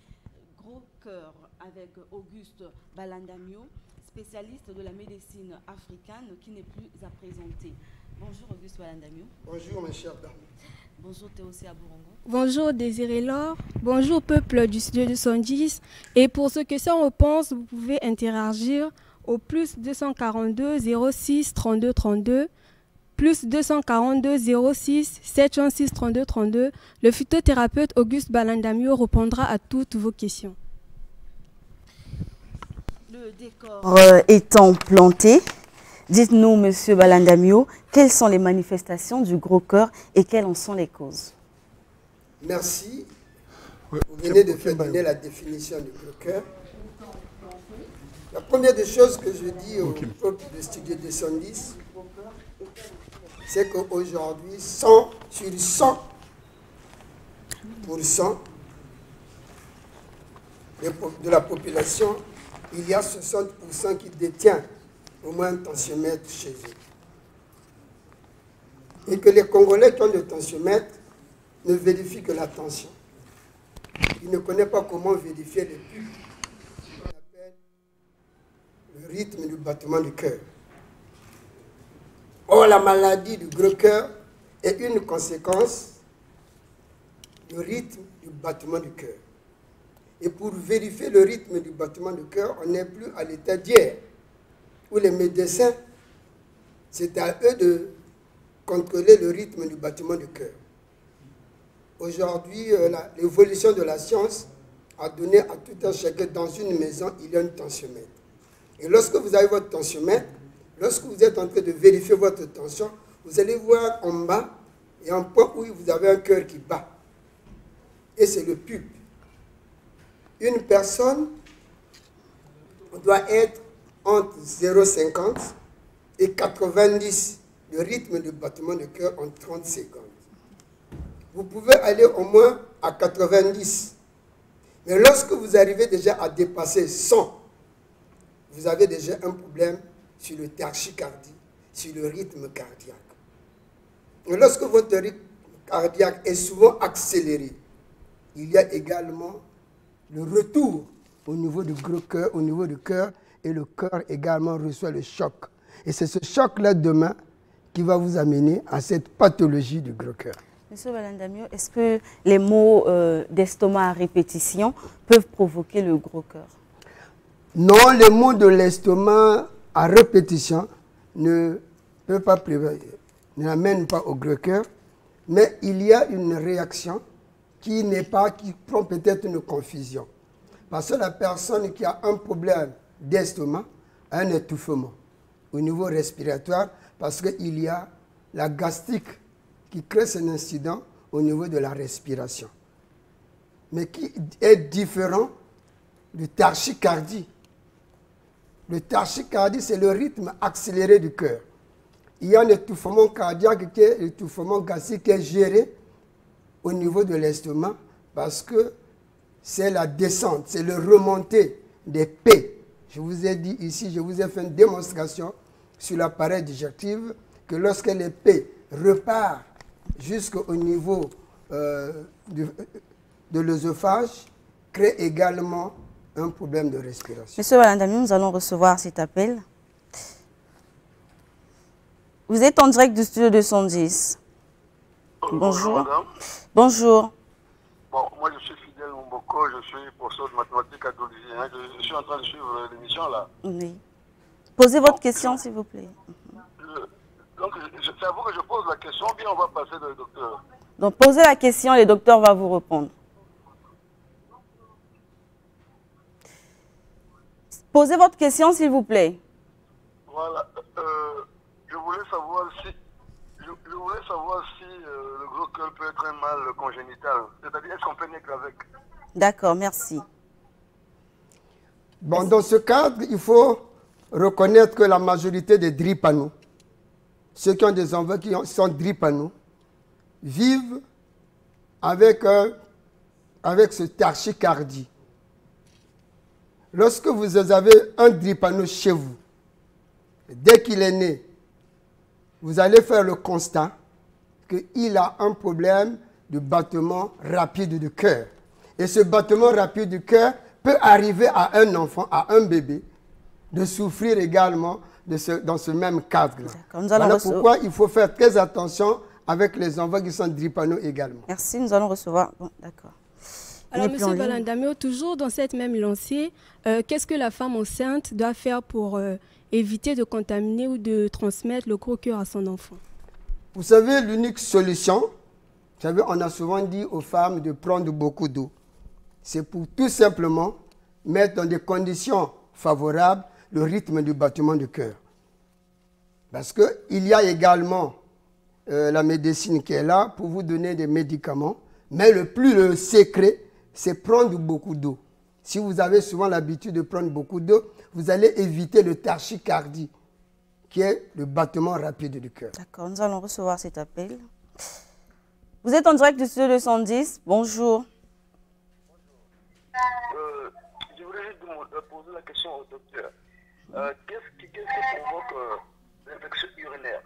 gros cœur, avec Auguste Balandamio, spécialiste de la médecine africaine, qui n'est plus à présenter. Bonjour Auguste Balandamio. Bonjour mes chers dames. Bonjour Théosia Bourongo. Bonjour Désiré Laure. Bonjour peuple du studio 210. Et pour ceux que ça repense, vous pouvez interagir au plus 242 06 32 32. Plus 242 06 706 32 32. Le phytothérapeute Auguste Balandamio répondra à toutes vos questions. Le décor étant planté, dites-nous, monsieur Balandamio, quelles sont les manifestations du gros cœur et quelles en sont les causes? Merci. Vous venez de faire donner la définition du gros cœur. La première des choses que je dis au peuple de Studio 210, c'est qu'aujourd'hui, 100 sur 100% de la population, il y a 60% qui détient au moins un tensiomètre chez eux. Et que les Congolais qui ont le tensiomètre ne vérifient que la tension. Ils ne connaissent pas comment vérifier les pulses, ce qu'on appelle le rythme du battement du cœur. Or, la maladie du gros cœur est une conséquence du rythme du battement du cœur. Et pour vérifier le rythme du battement du cœur, on n'est plus à l'état d'hier, où les médecins, c'est à eux de contrôler le rythme du battement du cœur. Aujourd'hui, l'évolution de la science a donné à tout un chacun, dans une maison, il y a un tensiomètre. Et lorsque vous avez votre tensiomètre, lorsque vous êtes en train de vérifier votre tension, vous allez voir en bas, il y a un point où vous avez un cœur qui bat. Et c'est le pulpe. Une personne doit être entre 0,50 et 90, le rythme de battement de cœur en 30 secondes. Vous pouvez aller au moins à 90. Mais lorsque vous arrivez déjà à dépasser 100, vous avez déjà un problème sur le tachycardie, sur le rythme cardiaque. Et lorsque votre rythme cardiaque est souvent accéléré, il y a également le retour au niveau du gros cœur, au niveau du cœur, et le cœur également reçoit le choc. Et c'est ce choc-là demain qui va vous amener à cette pathologie du gros cœur. Monsieur Balandamio, est-ce que les maux d'estomac à répétition peuvent provoquer le gros cœur? Non, les maux de l'estomac à répétition ne peuvent pas n'amènent pas au gros cœur, mais il y a une réaction qui prend peut-être une confusion. Parce que la personne qui a un problème d'estomac a un étouffement au niveau respiratoire, parce qu'il y a la gastrique qui crée cet incident au niveau de la respiration. Mais qui est différent du tachycardie. Le tachycardie, c'est le rythme accéléré du cœur. Il y a un étouffement cardiaque, qui est l'étouffement gastrique, qui est géré au niveau de l'estomac, parce que c'est la descente, c'est le remonter des P. Je vous ai dit ici, je vous ai fait une démonstration sur l'appareil digestif que lorsque les P repartent jusqu'au niveau de l'œsophage, crée également un problème de respiration. Monsieur Balandamiou, nous allons recevoir cet appel. Vous êtes en direct du studio 210. Bonjour. Madame. Bonjour. Bon, moi je suis Fidèle Mboko, je suis professeur de mathématiques à Dolisie. Je suis en train de suivre l'émission là. Oui. Posez votre question s'il vous plaît. Donc c'est à vous que je pose la question, bien on va passer le docteur. Donc posez la question, le docteur va vous répondre. Posez votre question s'il vous plaît. Voilà. Je voulais savoir si le gros cœur peut être un mal congénital. C'est-à-dire, est-ce qu'on peut naître avec? D'accord, merci. Bon, dans ce cadre, il faut reconnaître que la majorité des drépano, ceux qui ont des enfants qui sont drépano, vivent avec ce tachycardie. Lorsque vous avez un drépano chez vous, dès qu'il est né, vous allez faire le constat qu'il a un problème de battement rapide du cœur. Et ce battement rapide du cœur peut arriver à un enfant, à un bébé, de souffrir également dans ce même cadre-là. Voilà pourquoi il faut faire très attention avec les enfants qui sont drépano également. Merci, nous allons recevoir. Bon, d'accord. Alors, M. Balandamiou, toujours dans cette même lancée, qu'est-ce que la femme enceinte doit faire pour éviter de contaminer ou de transmettre le gros cœur à son enfant? Vous savez, l'unique solution, vous savez, on a souvent dit aux femmes de prendre beaucoup d'eau. C'est pour tout simplement mettre dans des conditions favorables le rythme du battement du cœur. Parce qu'il y a également la médecine qui est là pour vous donner des médicaments, mais le secret, c'est prendre beaucoup d'eau. Si vous avez souvent l'habitude de prendre beaucoup d'eau, vous allez éviter le tachycardie, qui est le battement rapide du cœur. D'accord, nous allons recevoir cet appel. Vous êtes en direct du studio 210. Bonjour. Je voudrais juste poser la question au docteur. Qu'est-ce qui provoque l'infection urinaire?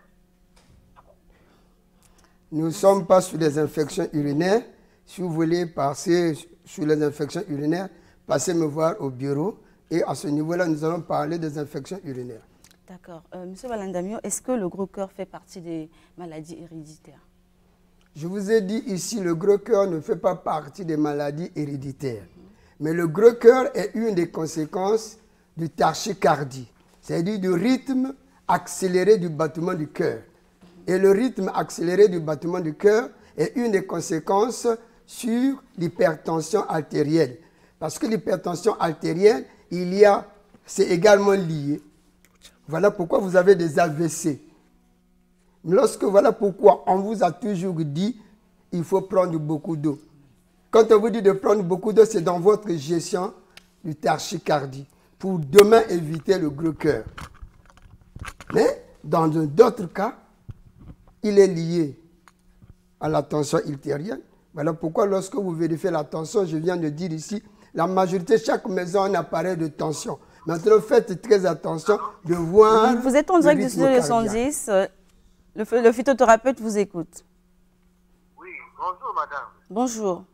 Nous ne sommes pas sur les infections urinaires. Si vous voulez passer sur les infections urinaires, passez me voir au bureau. Et à ce niveau-là, nous allons parler des infections urinaires. D'accord. Monsieur Balandamiou, est-ce que le gros cœur fait partie des maladies héréditaires? Je vous ai dit ici, le gros cœur ne fait pas partie des maladies héréditaires. Mais le gros cœur est une des conséquences du tachycardie, c'est-à-dire du rythme accéléré du battement du cœur. Et le rythme accéléré du battement du cœur est une des conséquences sur l'hypertension artérielle. Parce que l'hypertension artérielle, c'est également lié. Voilà pourquoi vous avez des AVC. Voilà pourquoi on vous a toujours dit il faut prendre beaucoup d'eau. Quand on vous dit de prendre beaucoup d'eau, c'est dans votre gestion du tachycardie pour demain éviter le gros cœur. Mais dans d'autres cas, il est lié à la tension artérielle. Voilà pourquoi lorsque vous vérifiez la tension, je viens de dire ici, la majorité, chaque maison a un appareil de tension. Maintenant, faites très attention de voir. Vous êtes en direct du studio 210. Le phytothérapeute vous écoute. Oui, bonjour madame. Bonjour.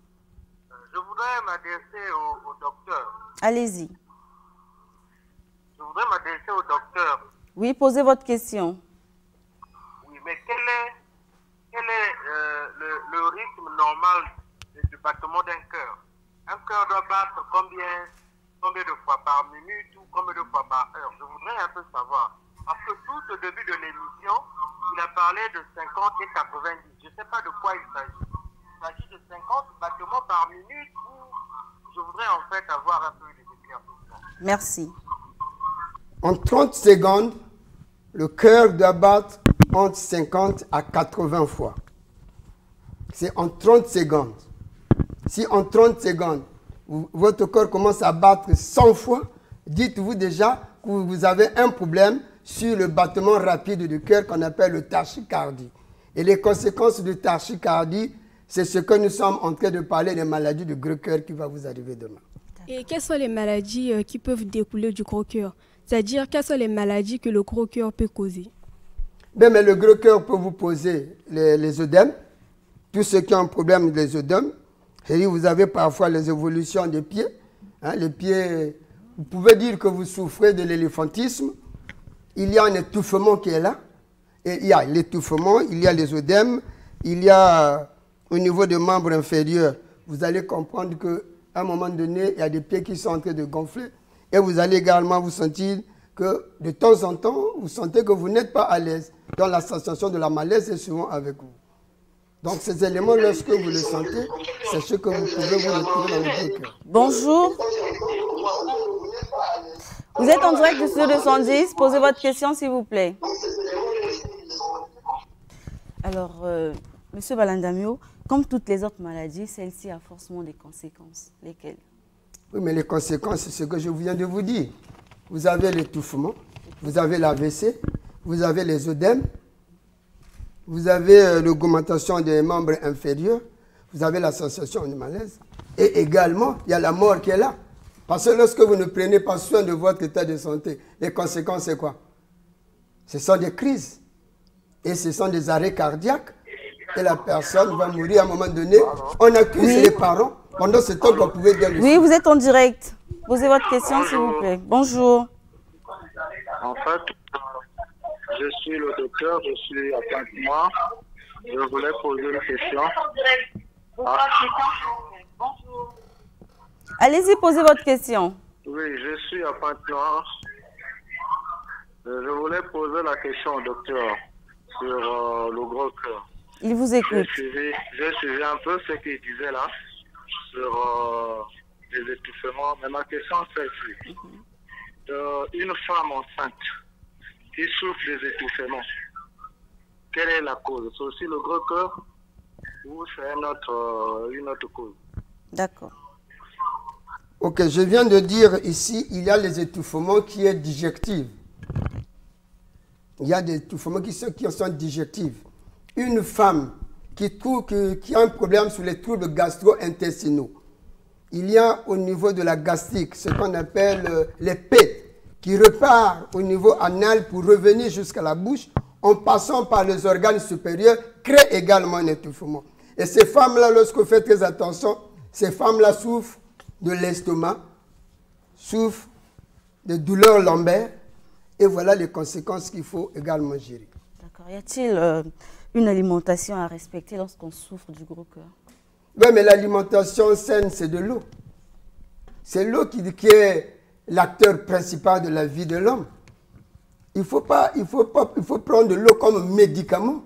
Je voudrais m'adresser au docteur. Allez-y. Je voudrais m'adresser au docteur. Oui, posez votre question. Oui, mais quel est le rythme normal du battement d'un cœur? Un cœur doit battre combien de fois par minute ou combien de fois par heure? Je voudrais un peu savoir. Parce que tout au début de l'émission, il a parlé de 50 et 90. Je ne sais pas de quoi il s'agit. Il s'agit de 50 battements par minute ou je voudrais en fait avoir un peu d'éclaircissement. Merci. En 30 secondes, le cœur doit battre entre 50 à 80 fois. C'est en 30 secondes. Si en 30 secondes, votre corps commence à battre 100 fois, dites-vous déjà que vous avez un problème sur le battement rapide du cœur qu'on appelle le tachycardie. Et les conséquences de tachycardie, C'est ce que nous sommes en train de parler des maladies du gros cœur qui va vous arriver demain. Et quelles sont les maladies qui peuvent découler du gros cœur? C'est-à-dire, quelles sont les maladies que le gros cœur peut causer? Bien, mais le gros cœur peut vous poser les œdèmes. Tous ceux qui ont un problème des œdèmes. Et vous avez parfois les évolutions des pieds. Hein, les pieds, vous pouvez dire que vous souffrez de l'éléphantisme. Il y a un étouffement qui est là. Et il y a l'étouffement, il y a les œdèmes, il y a au niveau des membres inférieurs. Vous allez comprendre qu'à un moment donné, il y a des pieds qui sont en train de gonfler. Et vous allez également vous sentir que de temps en temps, vous sentez que vous n'êtes pas à l'aise. Donc la sensation de la malaise est souvent avec vous. Donc ces éléments, lorsque vous les sentez, c'est ce que vous pouvez vous retrouver dans le gros cœur. Bonjour. Vous êtes en direct du studio 210. Posez votre question, s'il vous plaît. Alors, Monsieur Balandamio, comme toutes les autres maladies, celle-ci a forcément des conséquences. Lesquelles? Oui, mais les conséquences, c'est ce que je viens de vous dire. Vous avez l'étouffement, vous avez l'AVC, vous avez les œdèmes, vous avez l'augmentation des membres inférieurs, vous avez la sensation de malaise. Et également, il y a la mort qui est là. Parce que lorsque vous ne prenez pas soin de votre état de santé, les conséquences, c'est quoi? Ce sont des crises. Et ce sont des arrêts cardiaques. Et la personne va mourir à un moment donné. On accuse les parents. Pendant ce temps qu'on pouvait dire le Oui, vous êtes en direct. Posez votre question, s'il vous plaît. Bonjour. En fait, je suis le docteur, je suis à Pointe-Noire. Je voulais poser une question. Bonjour. Allez-y, posez votre question. Oui, je suis à Pointe-Noire. Je voulais poser la question au docteur sur le gros cœur. Il vous écoute. J'ai suivi un peu ce qu'il disait là sur les étouffements, mais ma question c'est celle-ci. Une femme enceinte qui souffre des étouffements, quelle est la cause? C'est aussi le gros cœur ou c'est une autre cause? D'accord. Ok, je viens de dire ici, il y a les étouffements qui est dijectifs. Il y a des étouffements qui sont dijectifs. Une femme qui a un problème sur les troubles gastro-intestinaux, il y a au niveau de la gastrique ce qu'on appelle les pets qui repart au niveau anal pour revenir jusqu'à la bouche en passant par les organes supérieurs, crée également un étouffement. Et ces femmes-là, lorsque vous faites très attention, ces femmes-là souffrent de l'estomac, souffrent de douleurs lombaires, et voilà les conséquences qu'il faut également gérer. D'accord. Y a-t-il une alimentation à respecter lorsqu'on souffre du gros cœur? Oui, mais l'alimentation saine, c'est de l'eau. C'est l'eau qui est l'acteur principal de la vie de l'homme. Il faut prendre de l'eau comme médicament.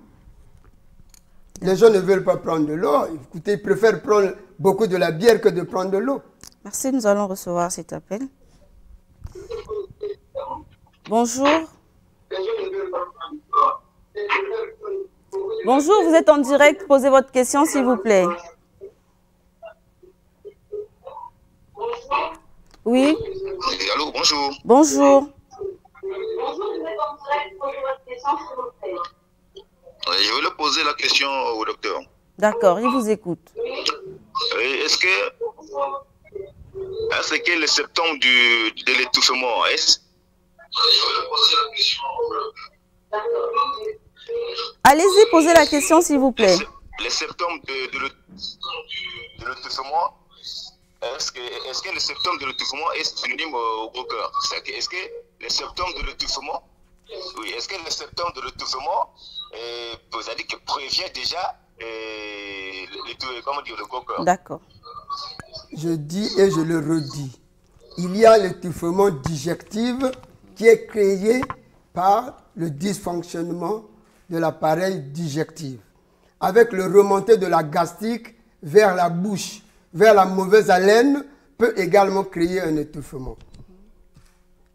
Les gens ne veulent pas prendre de l'eau. Écoutez, ils préfèrent prendre beaucoup de la bière que de prendre de l'eau. Merci, nous allons recevoir cet appel. Bonjour. Bonjour, vous êtes en direct. Posez votre question, s'il vous plaît. Oui. Allô, bonjour. Bonjour. Je voulais poser la question au docteur. D'accord, il vous écoute. Est-ce que les symptômes de l'étouffement, Allez-y, posez la question, s'il vous plaît. Les symptômes de l'étouffement, est-ce que les symptômes de l'étouffement est synonyme au gros cœur? Est-ce que les symptômes de l'étouffement, oui, est-ce que les symptômes de l'étouffement, vous avez dit que prévient déjà le gros cœur? D'accord. Je dis et je le redis. Il y a l'étouffement digestif qui est créé par le dysfonctionnement de l'appareil digestif, avec le remontée de la gastrique vers la bouche, vers la mauvaise haleine, peut également créer un étouffement.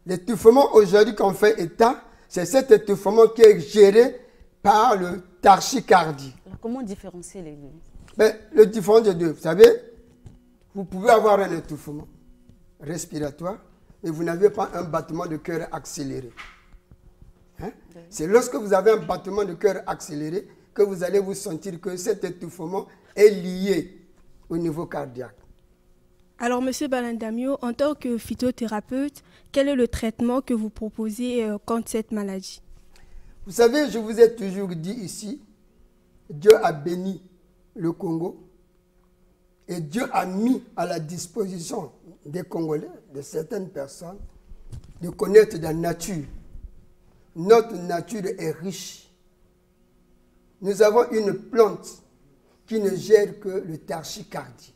L'étouffement aujourd'hui qu'on fait état, c'est cet étouffement qui est géré par le tachycardie. Alors, comment différencier les deux? Le différence des deux, vous savez, vous pouvez avoir un étouffement respiratoire, mais vous n'avez pas un battement de cœur accéléré. Hein? C'est lorsque vous avez un battement de cœur accéléré que vous allez vous sentir que cet étouffement est lié au niveau cardiaque. Alors, Monsieur Balandamio, en tant que phytothérapeute, quel est le traitement que vous proposez contre cette maladie? Vous savez, je vous ai toujours dit ici, Dieu a béni le Congo et Dieu a mis à la disposition des Congolais, de certaines personnes, de connaître la nature. Notre nature est riche. Nous avons une plante qui ne gère que le tachycardie,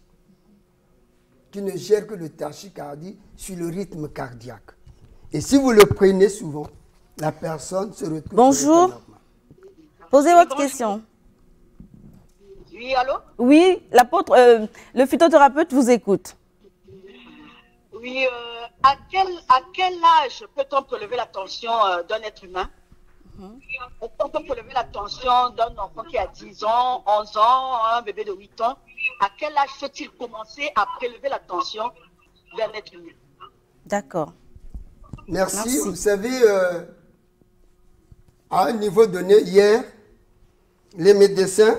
qui ne gère que le tachycardie sur le rythme cardiaque. Et si vous le prenez souvent, la personne se retrouve... Bonjour. Posez votre question. Oui, allô? Oui, l'apôtre, le phytothérapeute vous écoute. Oui, à quel âge peut-on prélever la tension d'un être humain? On peut prélever la tension d'un enfant qui a 10 ans, 11 ans, un bébé de 8 ans. À quel âge faut-il commencer à prélever la tension d'un être humain? D'accord. Merci. Vous savez, à un niveau donné, hier, les médecins,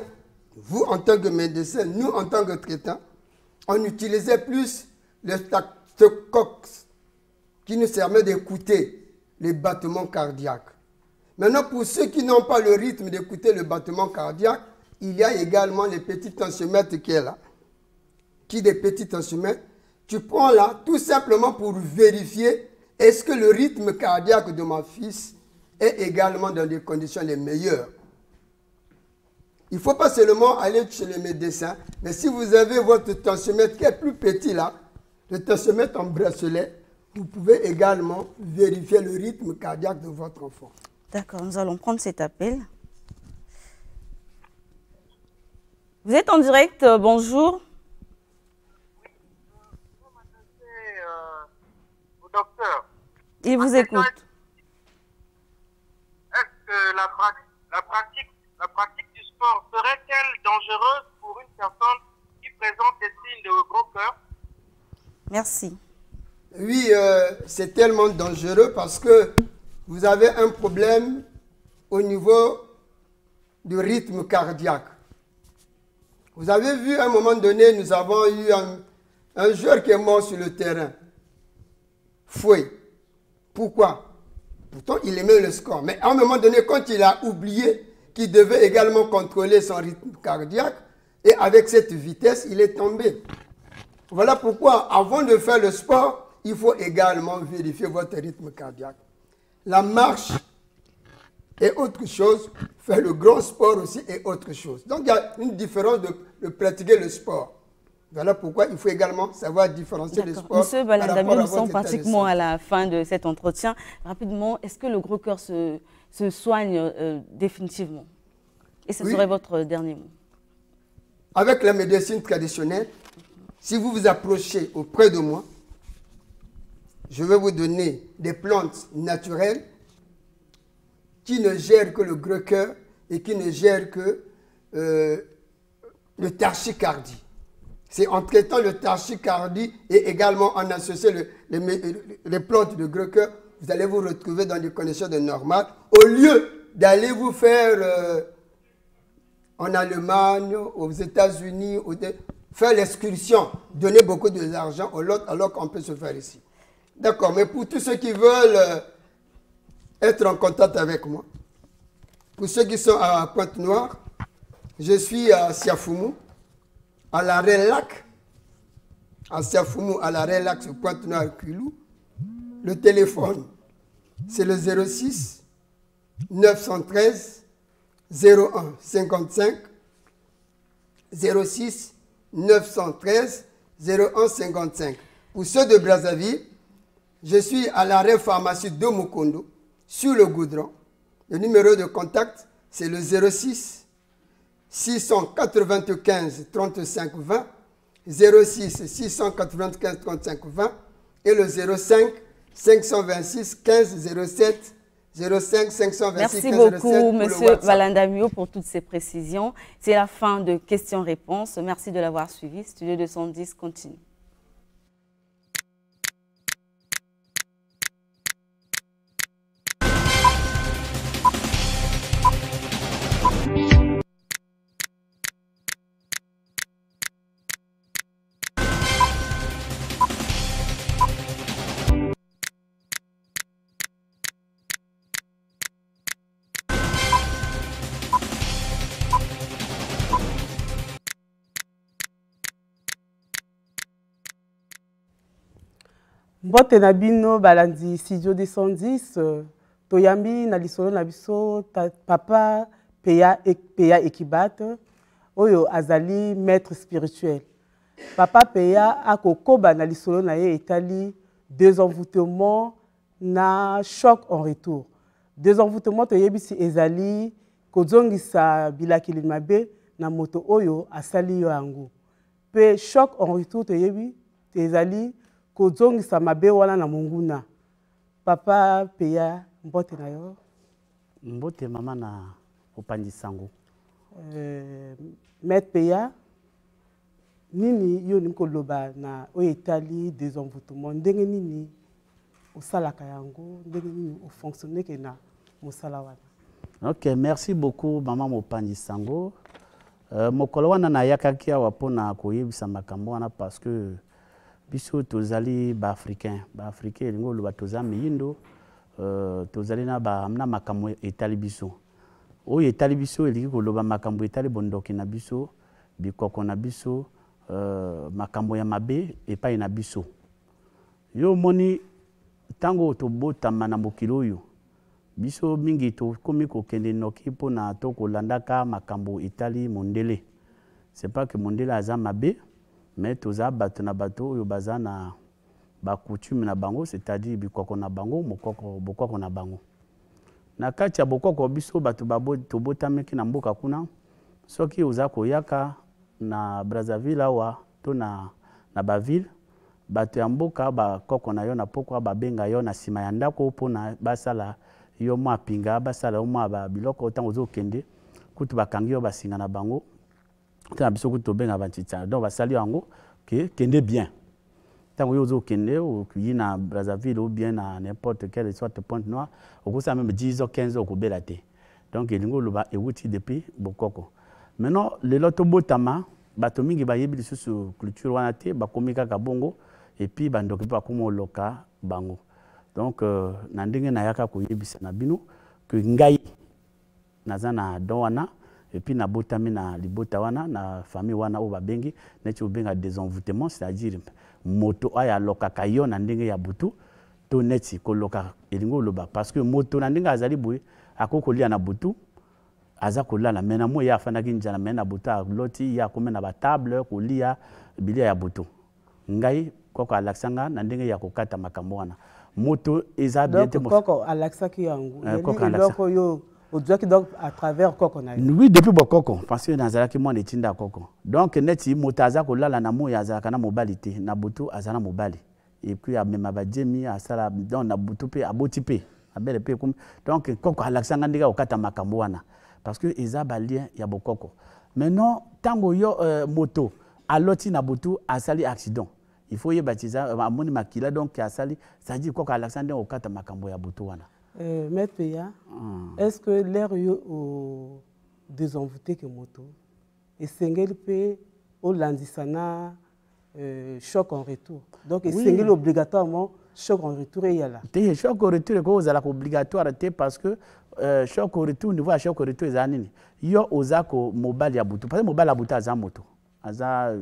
vous en tant que médecin, nous en tant que traitants, on utilisait plus le statocox qui nous permet d'écouter les battements cardiaques. Maintenant, pour ceux qui n'ont pas le rythme d'écouter le battement cardiaque, il y a également les petits tensiomètres qui est là. Qui des petits tensiomètres? Tu prends là tout simplement pour vérifier est-ce que le rythme cardiaque de mon fils est également dans des conditions les meilleures. Il ne faut pas seulement aller chez le médecin, mais si vous avez votre tensiomètre qui est plus petit là, le tensiomètre en bracelet, vous pouvez également vérifier le rythme cardiaque de votre enfant. D'accord, nous allons prendre cet appel. Vous êtes en direct, bonjour. Au docteur. Il vous écoute. Est-ce que la pratique du sport serait-elle dangereuse pour une personne qui présente des signes de gros cœur? Merci. Oui, c'est tellement dangereux parce que vous avez un problème au niveau du rythme cardiaque. Vous avez vu, à un moment donné, nous avons eu un joueur qui est mort sur le terrain. Fouet. Pourquoi? Pourtant, il aimait le score. Mais à un moment donné, quand il a oublié qu'il devait également contrôler son rythme cardiaque, et avec cette vitesse, il est tombé. Voilà pourquoi, avant de faire le sport, il faut également vérifier votre rythme cardiaque. La marche est autre chose, faire le grand sport aussi est autre chose. Donc, il y a une différence de pratiquer le sport. Voilà pourquoi il faut également savoir différencier le sport. Monsieur Balandamio, nous sommes pratiquement à la fin de cet entretien. Rapidement, est-ce que le gros cœur se soigne définitivement? Et ce serait votre dernier mot. Avec la médecine traditionnelle, si vous vous approchez auprès de moi, je vais vous donner des plantes naturelles qui ne gèrent que le gros cœur et qui ne gèrent que le tachycardie. C'est en traitant le tachycardie et également en associant les plantes de gros cœur, vous allez vous retrouver dans des conditions de normal. Au lieu d'aller vous faire en Allemagne, aux États-Unis, faire l'excursion, donner beaucoup d'argent aux autres alors qu'on peut se faire ici. D'accord, mais pour tous ceux qui veulent être en contact avec moi, pour ceux qui sont à Pointe-Noire, je suis à Siafoumou, à l'arrêt Lac, à Siafoumou, à l'arrêt Lac sur Pointe-Noire, Kulou. Le téléphone, c'est le 06 913 01 55 06 913 01 55. Pour ceux de Brazzaville, je suis à l'arrêt pharmacie de Mukondo, sur le goudron. Le numéro de contact, c'est le 06 695 35 20, 06 695 35 20 et le 05 526 15 07 05 526 Merci 15 beaucoup, 07 Monsieur Balandamio, pour toutes ces précisions. C'est la fin de questions-réponses. Merci de l'avoir suivi. Studio 210 continue. Mbote na bino balandi studio 210 toyambi na lisolo na biso papa Peya Ekibat oyo azali maître spirituel. Papa Peya akokoba na lisolo na ye etali désenvoûtement na choc en retour. Désenvoûtement toyebisi ezali kozongisa bilakili mabe na moto oyo asali yo yango. Pe choc en retour toyebi ezali kozongisa mabe wana na monguna. Papa Peya mbote na yo. Mbote mama na opandi sango. Maître Peya nini yo niko loba na oetali désenvoûtement ndenge nini osalaka yango ndenge nini o fonctionner ke na mosala wana. OK, merci beaucoup maman Mopandi Sango. Mokolo wana na yakaki awa pona koyebisa makambo wana parce que biso tozali ba africain lingo loba tozami yindo tozali na ba amna makambo etali biso. Oyo etali biso eliki koloba makambo etali bondoki na biso bikoko na biso makambo ya mabe epai na biso. Yo moni tango tobotama na mokili oyo biso mingi tokomi kokende noki mpona tokolandaka makambo etali mondele. C'est pas que mondele aza mabe mais toza bato na bato oyo baza na bakoutume na bango, c'est-à-dire bikoko na bango bokoko na bango. Na kati ya bokoko biso bato tobotameki na mboka kuna soki oza koyaka na Brazzaville awa to na baville bato ya mboka bakoko na yo na pokwa babenga yo na sima ya ndako mpona basala yo mwa pinga basala yo mwa biloko otango ozokende kutu bakangi yo basinga na bango tana biso kutu tobenga bantitsa donc basali yango kende bien tango yo ozokende okuyi na Brazzaville ou bien na n'importe quel soit Pointe-Noire okosa même 10 ou 15 okobela te donc elingo loba ewuti depuis bokoko. Maintenant lelo tobotama bato mingi bayebi lisusu culture wana te bakomi kaka bongo et puis bandoki pa komo loka bango. Donc na ndenge na yaka koyebisa na bino que ngai naza na don wana et puis na botami na libota wana na famille wana o babengi neti obenga désenvoûtement, c'est-à-dire moto aya lokaka yo na ndenge ya butu to neti koloka elingo loba parce que moto na ndenge azali boye akokolia na butu aza kolala mena mo ya afandaki njala mena buta loti ya komena ba table kolia bilia ya butu ngai koko alaksanga na ndenge ya kokata makambo wana moto eza bien te koko alaksaki yango loko yo ozaki donc à travers koko na oui depuis bokoko parce que nazalaki mo netinda koko donc neti moto aza kolala na mo ya zalaka na mobali te na butu azana mobali et puis amema ba jemi asala donc na butu pe aboti pe abele pe donc koko alaksanga ndenge okata makambo wana parce que eza ba lien ya bokoko. Maintenant tango yo moto aloti na butu asali accident il faut y baptiser amoni makila donc asali ça dit quoi Alexandre okata makambo ya butu wana. Maître Peya, est-ce que l'air yo au désenvoûté que moto et sengeli pe au landisana choc en retour donc oui. Sengeli obligatoirement choc en retour et yala te choc en retour ko ozala obligatoire te parce que choc en retour niveau choc en retour ezanini yo ozako mobile ya butu parce que mobile ya butu aza moto aza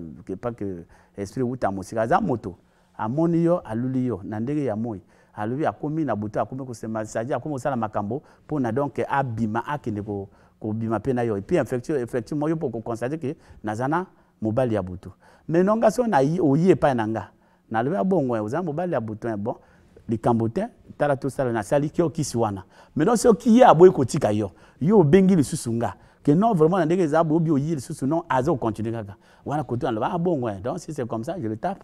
pas que esprit uta musika aza moto amoni yo aluli yo na ndenge ya moi alubi akomi na butu akomi ko sema saji akomi sala makambo pona donc abima akende ko bima pe na yo et puis effectivement yo pour constater que nazana mobile ya butu mais nonga so na oyi pa nanga na lubi abongo oza mobile ya butu bon likambote tala to sala na sali ki okisiwana mais non so ki ya boy ko tika yo bengi le susunga que non vraiment na ndenge za bo bi oyi le susu non azo continuer kaka wana ko to na bongo donc si c'est comme ça je le tape.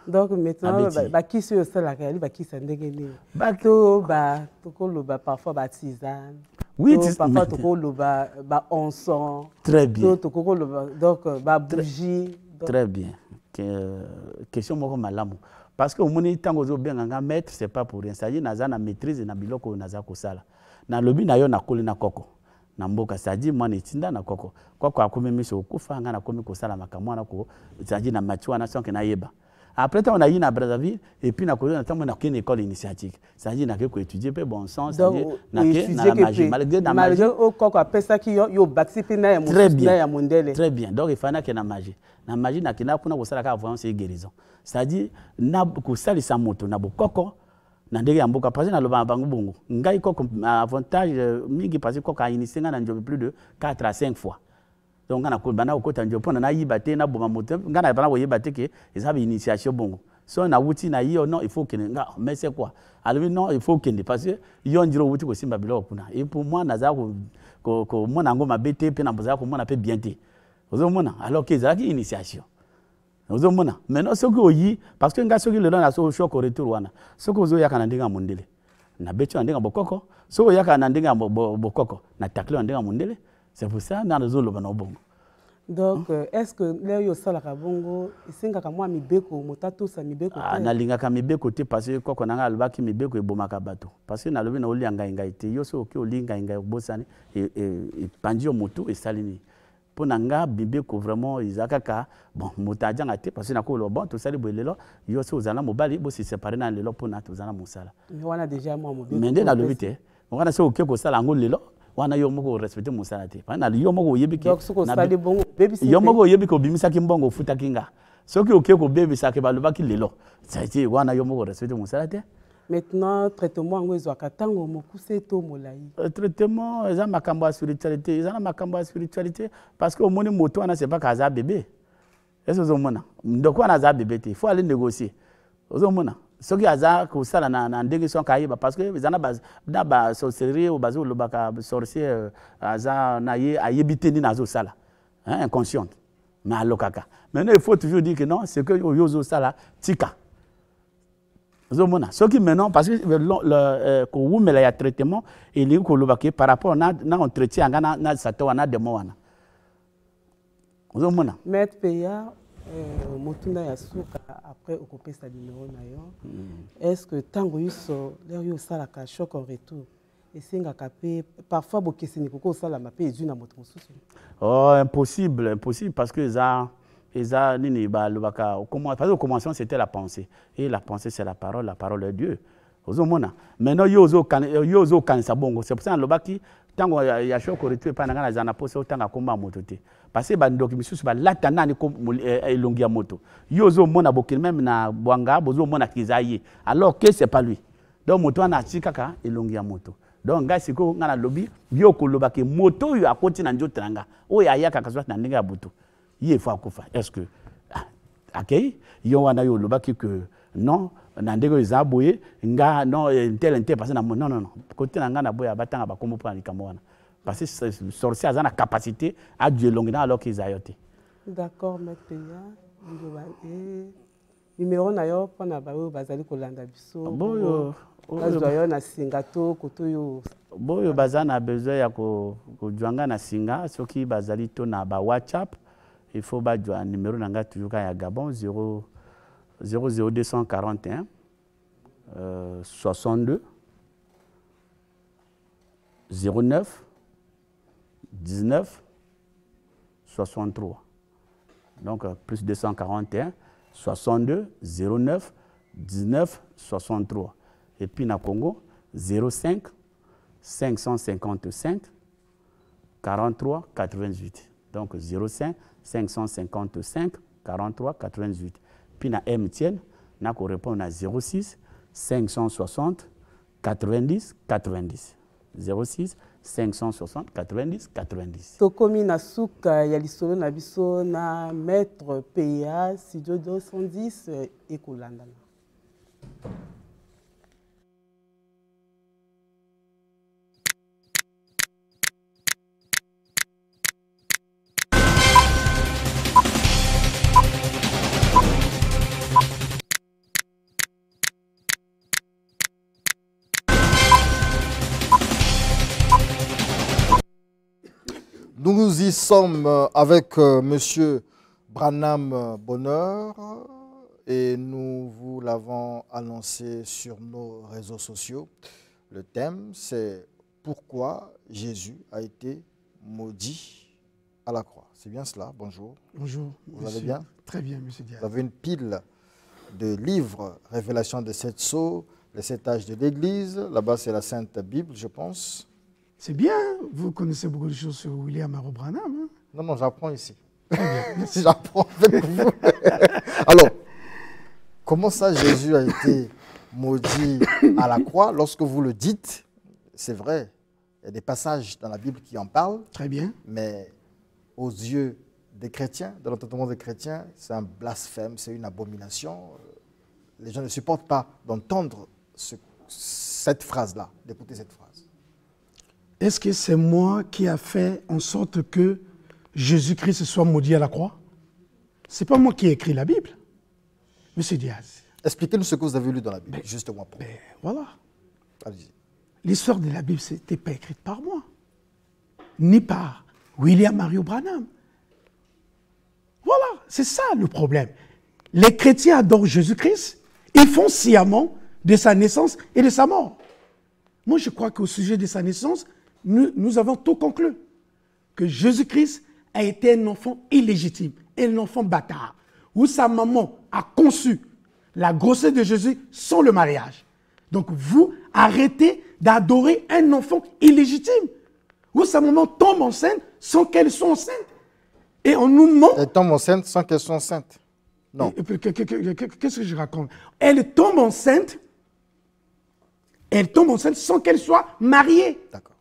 Donc maintenant ba ki sur sala ka ba ki ndenge ni bato ba tokolo ba parfois ba tisane oui parfois tokolo ba encens très bien tokolo donc ba bougie très bien question moko malamu parce que au moni tango zo benga maître c'est pas pour rien ça dit naza na maîtrise na biloko naza ko sala na lobi na yo na koli na koko na mboka ça dit moi netinda na koko akomi miso kufa nga na komi ko sala makamwa na ko ça dit na machwa na sonke na yeba Après, on a eu à Brazzaville, et puis on a une école initiatique. C'est-à-dire qu'on a étudié le bon sens, c'est-à-dire la magie. Malgré la magie. Très bien. Très bien. Donc, il fallait qu'il y ait la magie. La magie, il y a une voyance et guérison. C'est-à-dire, il y a une moto, il y a un na ndenge ya mboka parce na loba bango bongo ngai ko avantage mingi parce ko ka initié nga na njobe plus de 4 à 5 fois donc ngana ko bana ko tanjo pona na yibate na boma moto ngana bana ko yibate ke ezaba initiation bongo so na wuti na yo non il faut que nga mais c'est quoi alors non il faut que parce que yo ndiro wuti ko simba bilo kuna et pour moi naza ko mona ngo mabete pe na boza ko mona pe bien te ozo mona alors que ezaki initiation. Maintenant, ce que parce que ce que le don a so choc au retour wana. Ce que vous avez kanandinga mundele. Na betu andinga bokoko. Ce que yaka nandinga bokoko. Na takle andinga mundele. C'est pour ça na zo loba no bongo. Donc est-ce que là yo sala ka bongo isinga ka mwa mibeko motato sa mibeko. Ah na linga ka mibeko te parce que koko nanga albaki mibeko e bomaka bato. Parce que na lobi na olianga ngai te yo so ke olinga ngai bosani et pandio moto et salini. Pour nanga bibeko vraiment izakaka bon motaja ngate parce que na ko lo bon to sali bolelo yo so zana mobali bo se séparer na lelo pour na to zana mosala mais wana déjà moi mobile mais na lobité wana so ke ko sala ngo lelo wana yo moko respecter mosala te pa na yo moko yebiki donc so ko sali bongo baby yo moko yebiko bimisa ki mbongo futa kinga so ke ke ko baby sa ke baloba ki lelo ça été wana yo moko respecter mosala te. Maintenant, traitement ngo ezwaka tango mokuse to molai. Traitement eza makambo ya spiritualité, eza na makambo ya spiritualité parce que au moni moto wana c'est pas kaza bébé. Est-ce que vous mona? Ndoko wana za bébé te, il faut aller négocier. Vous mona? Ce qui aza ko sala na ndenge son kayiba parce que eza na ba sorcellerie ou bazo lobaka sorcier aza na ye ayebite ni nazo sala. Hein, inconsciente. Mais alokaka. Maintenant il faut toujours dire que non, c'est que yozo sala tika. Ce qui maintenant, parce que il y a traitement, il y a par rapport à l'entretien, Maître Peya, Motunda Yasuka, après occuper sa numéro, est-ce que tango yuso, l'air yo salaka choc en retour, et c'est un capé, parfois, beaucoup de gens salama pe une à moto. Oh, impossible, parce que ça. Et ça, parce qu'au commencement, c'était la pensée. Et la pensée, c'est la parole est Dieu. Maintenant, yozo kanisa bongo. C'est pour ça que tango ya shoko retu pa nanga na zana pose otanga komba moto te. Parce que ba ndoki misusu ba latana ni ko elongi ya moto. Yozo mona bokil même na bwanga bozo mona kizaye. Alors que c'est pas lui. Donc moto ana tikaka elongi ya moto. Donc ngai siko ngana lobi yo ko lobaki moto yo akoti na njoto nanga. O ya yaka kaswa na ndinga ya butu. Est-ce que akei yo wana yo lobaki que non na ndego izaboye nga non tel parce que non côté nga na boya batanga ba komo prendre kamwana parce que sorcier a la capacité à Dieu longina alors qu'ils ayote. D'accord maître numéro na yo pona ba yo bazali kolanda biso boyo yo na singato koto yo boyo bazana besoin ya ko jwanga na singa soki bazali to na ba WhatsApp. Il faut battre un numéro nanga toujours à Gabon 00241 62 09 19 63. Donc plus 241 62 09 19 63. Et puis na Congo 05 555 43 88. Donc 05 555 43 88. Puis na MTN, na ko répondre à 06 560 90 90. 06 560 90 90. Tokomi na suka ya lisolo na biso na Maître Peya Studio 210 ekolandana. Nous y sommes avec Monsieur Branham Bonheur et nous vous l'avons annoncé sur nos réseaux sociaux. Le thème, c'est pourquoi Jésus a été maudit à la croix. C'est bien cela. Bonjour. Bonjour. Vous allez bien? Très bien, monsieur Diaz. Vous avez une pile de livres, Révélation des 7 sceaux, les 7 âges de l'Église. Là-bas, c'est la Sainte Bible, je pense. C'est bien, vous connaissez beaucoup de choses sur William Aaron Branham. Hein? Non, non, j'apprends ici. J'apprends avec vous. Alors, comment ça Jésus a été maudit à la croix? Lorsque vous le dites, c'est vrai, il y a des passages dans la Bible qui en parlent. Très bien. Mais aux yeux des chrétiens, de l'entendement des chrétiens, c'est un blasphème, c'est une abomination. Les gens ne supportent pas d'entendre cette phrase-là, d'écouter cette phrase. Est-ce que c'est moi qui a fait en sorte que Jésus-Christ soit maudit à la croix? Ce n'est pas moi qui ai écrit la Bible. Monsieur Diaz. Expliquez-nous ce que vous avez lu dans la Bible, justement. Voilà. Allez-y. L'histoire de la Bible, ce n'était pas écrite par moi, ni par William Mario Branham. Voilà, c'est ça le problème. Les chrétiens adorent Jésus-Christ, ils font sciemment de sa naissance et de sa mort. Moi, je crois qu'au sujet de sa naissance, nous avons tout conclu. Que Jésus-Christ a été un enfant illégitime, un enfant bâtard, où sa maman a conçu la grossesse de Jésus sans le mariage. Donc vous, arrêtez d'adorer un enfant illégitime, où sa maman tombe enceinte sans qu'elle soit enceinte. Et on nous ment... Elle tombe enceinte sans qu'elle soit enceinte. Non. Qu'est-ce que je raconte? Elle tombe enceinte sans qu'elle soit mariée. D'accord.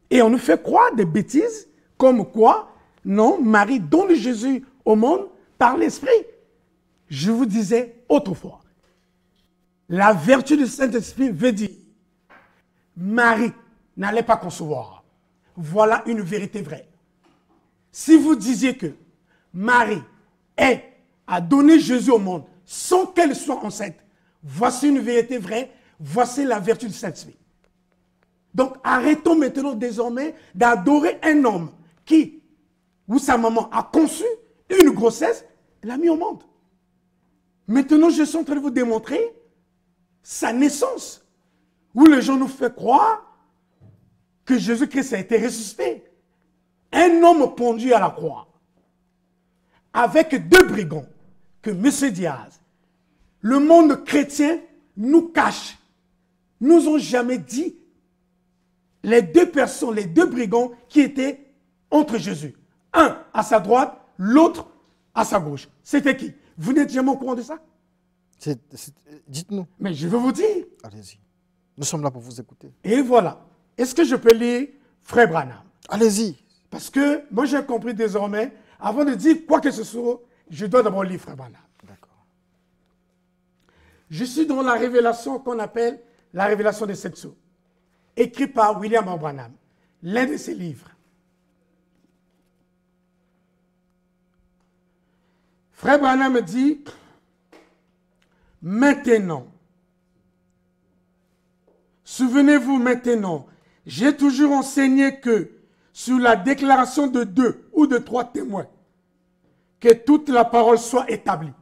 Et on nous fait croire des bêtises, comme quoi, non, Marie donne Jésus au monde par l'Esprit. Je vous disais autrefois, la vertu du Saint-Esprit veut dire, Marie n'allait pas concevoir. Voilà une vérité vraie. Si vous disiez que Marie a donné Jésus au monde sans qu'elle soit enceinte, voici une vérité vraie, voici la vertu du Saint-Esprit. Donc arrêtons maintenant désormais d'adorer un homme qui, où sa maman a conçu une grossesse, elle l'a mis au monde. Maintenant, je suis en train de vous démontrer sa naissance, où les gens nous font croire que Jésus-Christ a été ressuscité. Un homme pendu à la croix, avec 2 brigands, que M. Diaz, le monde chrétien nous cache. Nous n'ont jamais dit les 2 personnes, les 2 brigands qui étaient entre Jésus. Un à sa droite, l'autre à sa gauche. C'était qui? Vous n'êtes jamais au courant de ça? Dites-nous. Mais je veux vous dire. Allez-y. Nous sommes là pour vous écouter. Et voilà. Est-ce que je peux lire Frère Branham? Allez-y. Parce que moi j'ai compris désormais, avant de dire quoi que ce soit, je dois d'abord lire Frère Branham. D'accord. Je suis dans la révélation qu'on appelle la révélation des 7 sceaux, écrit par William Branham, l'un de ses livres. Frère Branham dit, maintenant, souvenez-vous maintenant, j'ai toujours enseigné que sur la déclaration de 2 ou de 3 témoins, que toute la parole soit établie.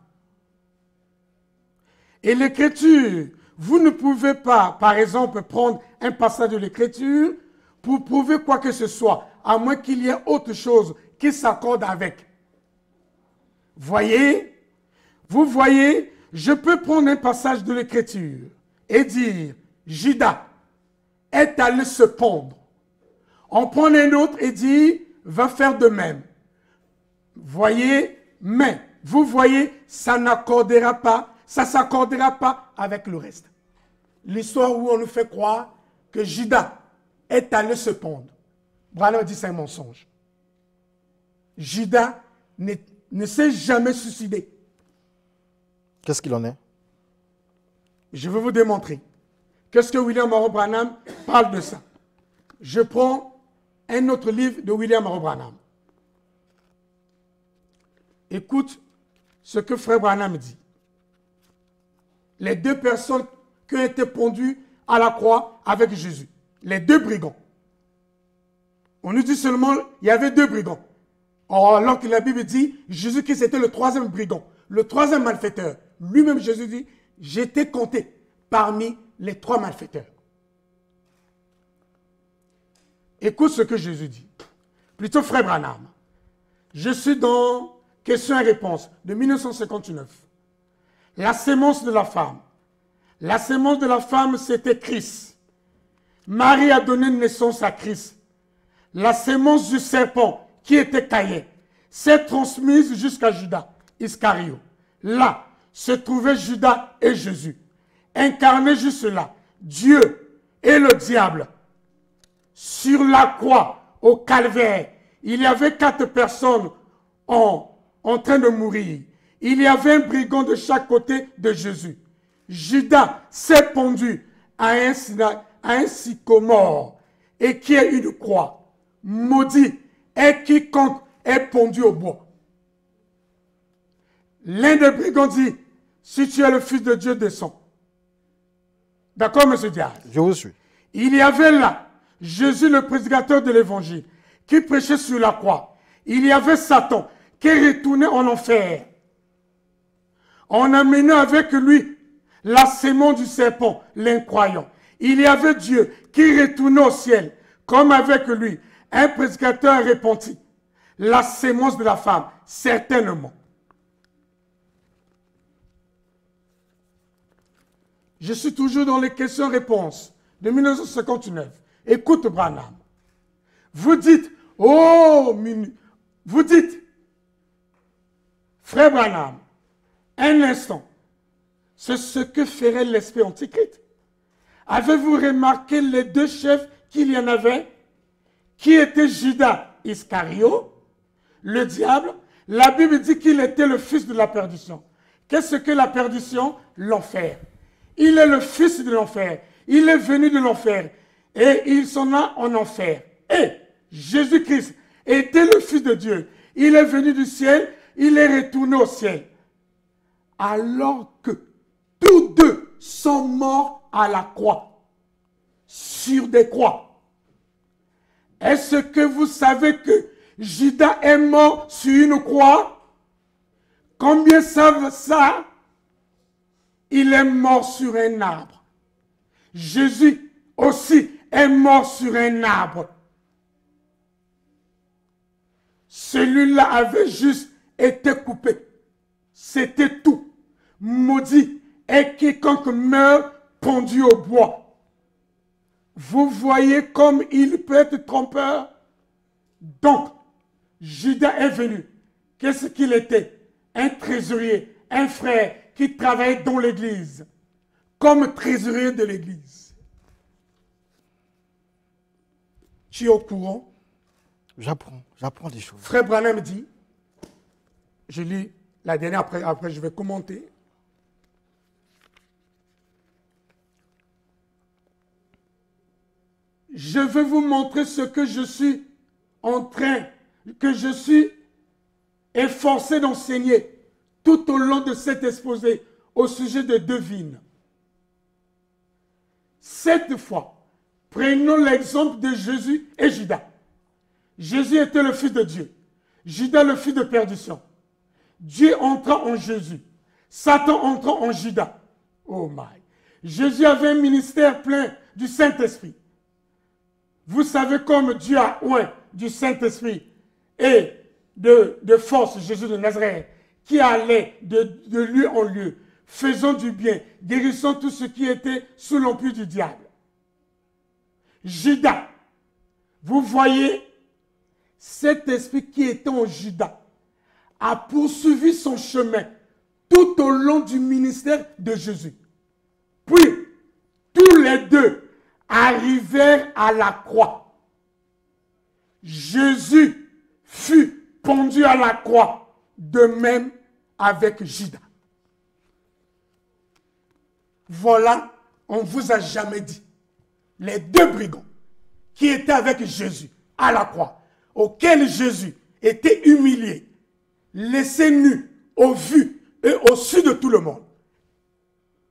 Et l'écriture, vous ne pouvez pas, par exemple, prendre un passage de l'écriture pour prouver quoi que ce soit, à moins qu'il y ait autre chose qui s'accorde avec. Voyez, vous voyez, je peux prendre un passage de l'écriture et dire, Judas est allé se pondre. On prend un autre et dit, va faire de même. Voyez, mais, vous voyez, ça n'accordera pas, ça ne s'accordera pas avec le reste. L'histoire où on nous fait croire que Judas est allé se pondre. Branham dit c'est un mensonge. Judas ne s'est jamais suicidé. Qu'est-ce qu'il en est? Je vais vous démontrer. Qu'est-ce que William Aaron Branham parle de ça? Je prends un autre livre de William Aaron Branham. Écoute ce que Frère Branham dit. Les 2 personnes qui ont été pendues à la croix avec Jésus. Les 2 brigands. On nous dit seulement il y avait 2 brigands. Or, alors que la Bible dit, Jésus-Christ était le 3e brigand, le 3e malfaiteur. Lui-même, Jésus dit, j'étais compté parmi les 3 malfaiteurs. Écoute ce que Jésus dit. Plutôt Frère Branham. Je suis dans Questions et réponses de 1959. La sémence de la femme. La sémence de la femme, c'était Christ. Marie a donné naissance à Christ. La sémence du serpent, qui était Caïn, s'est transmise jusqu'à Judas Iscario. Là se trouvaient Judas et Jésus, incarnés juste là, Dieu et le diable. Sur la croix, au calvaire, il y avait 4 personnes en train de mourir. Il y avait un brigand de chaque côté de Jésus. Judas s'est pendu à un sycomore et qui est une croix. Maudit est quiconque est pendu au bois. L'un des brigands dit, si tu es le Fils de Dieu, descends. D'accord, M. Diaz? Je vous suis. Il y avait là Jésus, le prédicateur de l'évangile, qui prêchait sur la croix. Il y avait Satan qui retournait en enfer. On a mené avec lui la sémence du serpent, l'incroyant. Il y avait Dieu qui retournait au ciel, comme avec lui, un prédicateur repenti. La sémence de la femme, certainement. Je suis toujours dans les questions-réponses de 1959. Écoute, Branham. Vous dites, vous dites, frère Branham, un instant, c'est ce que ferait l'esprit antichrist. Avez-vous remarqué les 2 chefs qu'il y en avait, qui étaient Judas Iscario, le diable? La Bible dit qu'il était le fils de la perdition. Qu'est-ce que la perdition? L'enfer. Il est le fils de l'enfer. Il est venu de l'enfer. Et il s'en a en enfer. Et Jésus-Christ était le Fils de Dieu. Il est venu du ciel. Il est retourné au ciel. Alors que tous 2 sont morts à la croix. Sur des croix. Est-ce que vous savez que Judas est mort sur une croix? Combien savent ça? Il est mort sur un arbre. Jésus aussi est mort sur un arbre. Celui-là avait juste été coupé. C'était tout. Maudit est quiconque meurt pendu au bois. Vous voyez comme il peut être trompeur? Donc, Judas est venu. Qu'est-ce qu'il était? Un trésorier, un frère qui travaillait dans l'église, comme trésorier de l'église. Tu es au courant? J'apprends des choses. Frère Branham dit, je lis la dernière, après je vais commenter. Je vais vous montrer ce que je suis que je suis efforcé d'enseigner tout au long de cet exposé au sujet de devines. Cette fois, prenons l'exemple de Jésus et Judas. Jésus était le Fils de Dieu. Judas le fils de perdition. Dieu entra en Jésus. Satan entra en Judas. Oh my. Jésus avait un ministère plein du Saint-Esprit. Vous savez comme Dieu a oint du Saint-Esprit et de force Jésus de Nazareth, qui allait de lieu en lieu, faisant du bien, guérissant tout ce qui était sous l'empire du diable. Judas, vous voyez, cet esprit qui était en Judas a poursuivi son chemin tout au long du ministère de Jésus. Puis, tous les 2 arrivèrent à la croix. Jésus fut pendu à la croix, de même avec Judas. Voilà, on ne vous a jamais dit. Les 2 brigands qui étaient avec Jésus à la croix, auxquels Jésus était humilié, laissé nu, au vu et au su de tout le monde,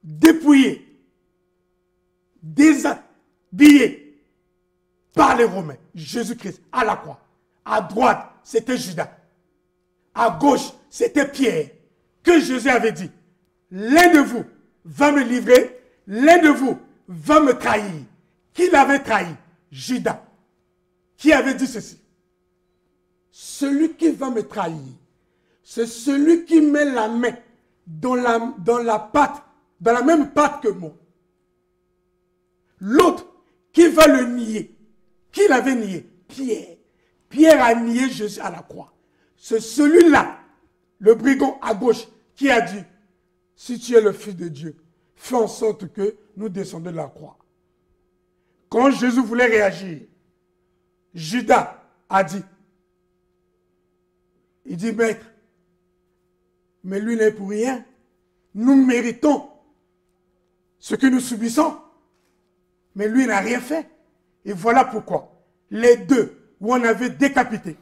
dépouillé, déshabillé par les Romains. Jésus-Christ à la croix. À droite, c'était Judas. À gauche, c'était Pierre. Que Jésus avait dit, l'un de vous va me livrer, l'un de vous va me trahir. Qui l'avait trahi? Judas. Qui avait dit ceci? Celui qui va me trahir, c'est celui qui met la main dans la même pâte que moi. L'autre qui va le nier, qui l'avait nié? Pierre. Pierre a nié Jésus à la croix. C'est celui-là, le brigand à gauche, qui a dit, si tu es le Fils de Dieu, fais en sorte que nous descendions de la croix. Quand Jésus voulait réagir, Judas a dit, il dit, maître, mais lui n'est pour rien. Nous méritons ce que nous subissons. Mais lui n'a rien fait. Et voilà pourquoi les deux, où on avait décapité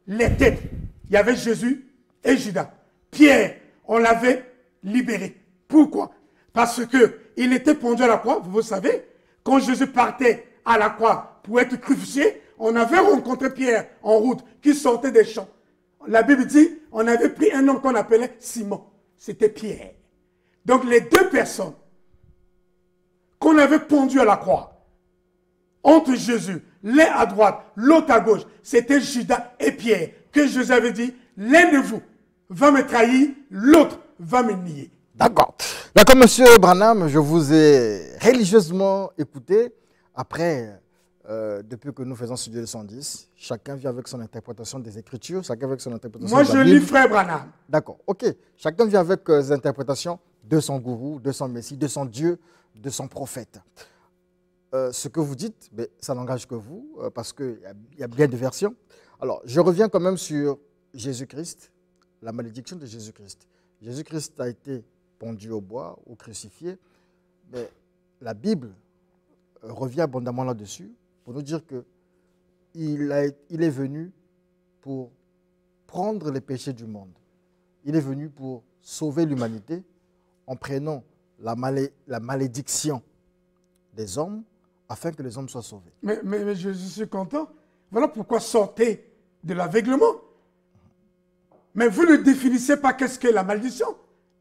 les têtes, il y avait Jésus et Judas. Pierre, on l'avait libéré. Pourquoi? Parce qu'il était pendu à la croix, vous savez, quand Jésus partait à la croix pour être crucifié, on avait rencontré Pierre en route qui sortait des champs. La Bible dit, on avait pris un homme qu'on appelait Simon. C'était Pierre. Donc les deux personnes qu'on avait pendues à la croix, entre Jésus, l'un à droite, l'autre à gauche, c'était Judas et Pierre, que Jésus avait dit, l'un de vous va me trahir, l'autre va me nier. D'accord. D'accord, monsieur Branham, je vous ai religieusement écouté. Après, depuis que nous faisons Studio 210, chacun vient avec son interprétation des Écritures, chacun avec son interprétation Moi, de la je Bible. lis Frère Branham. D'accord, ok. Chacun vient avec ses interprétations de son gourou, de son messie, de son Dieu, de son prophète. Ce que vous dites, ben, ça n'engage que vous, parce qu'il y a bien des versions. Alors, je reviens quand même sur Jésus-Christ, la malédiction de Jésus-Christ. Jésus-Christ a été pendu au bois ou crucifié, mais la Bible revient abondamment là-dessus pour nous dire qu'il est venu pour prendre les péchés du monde. Il est venu pour sauver l'humanité en prenant la malédiction des hommes afin que les hommes soient sauvés. Mais je suis content. Voilà pourquoi sortez de l'aveuglement. Mais vous ne définissez pas qu'est-ce qu'est la malédiction.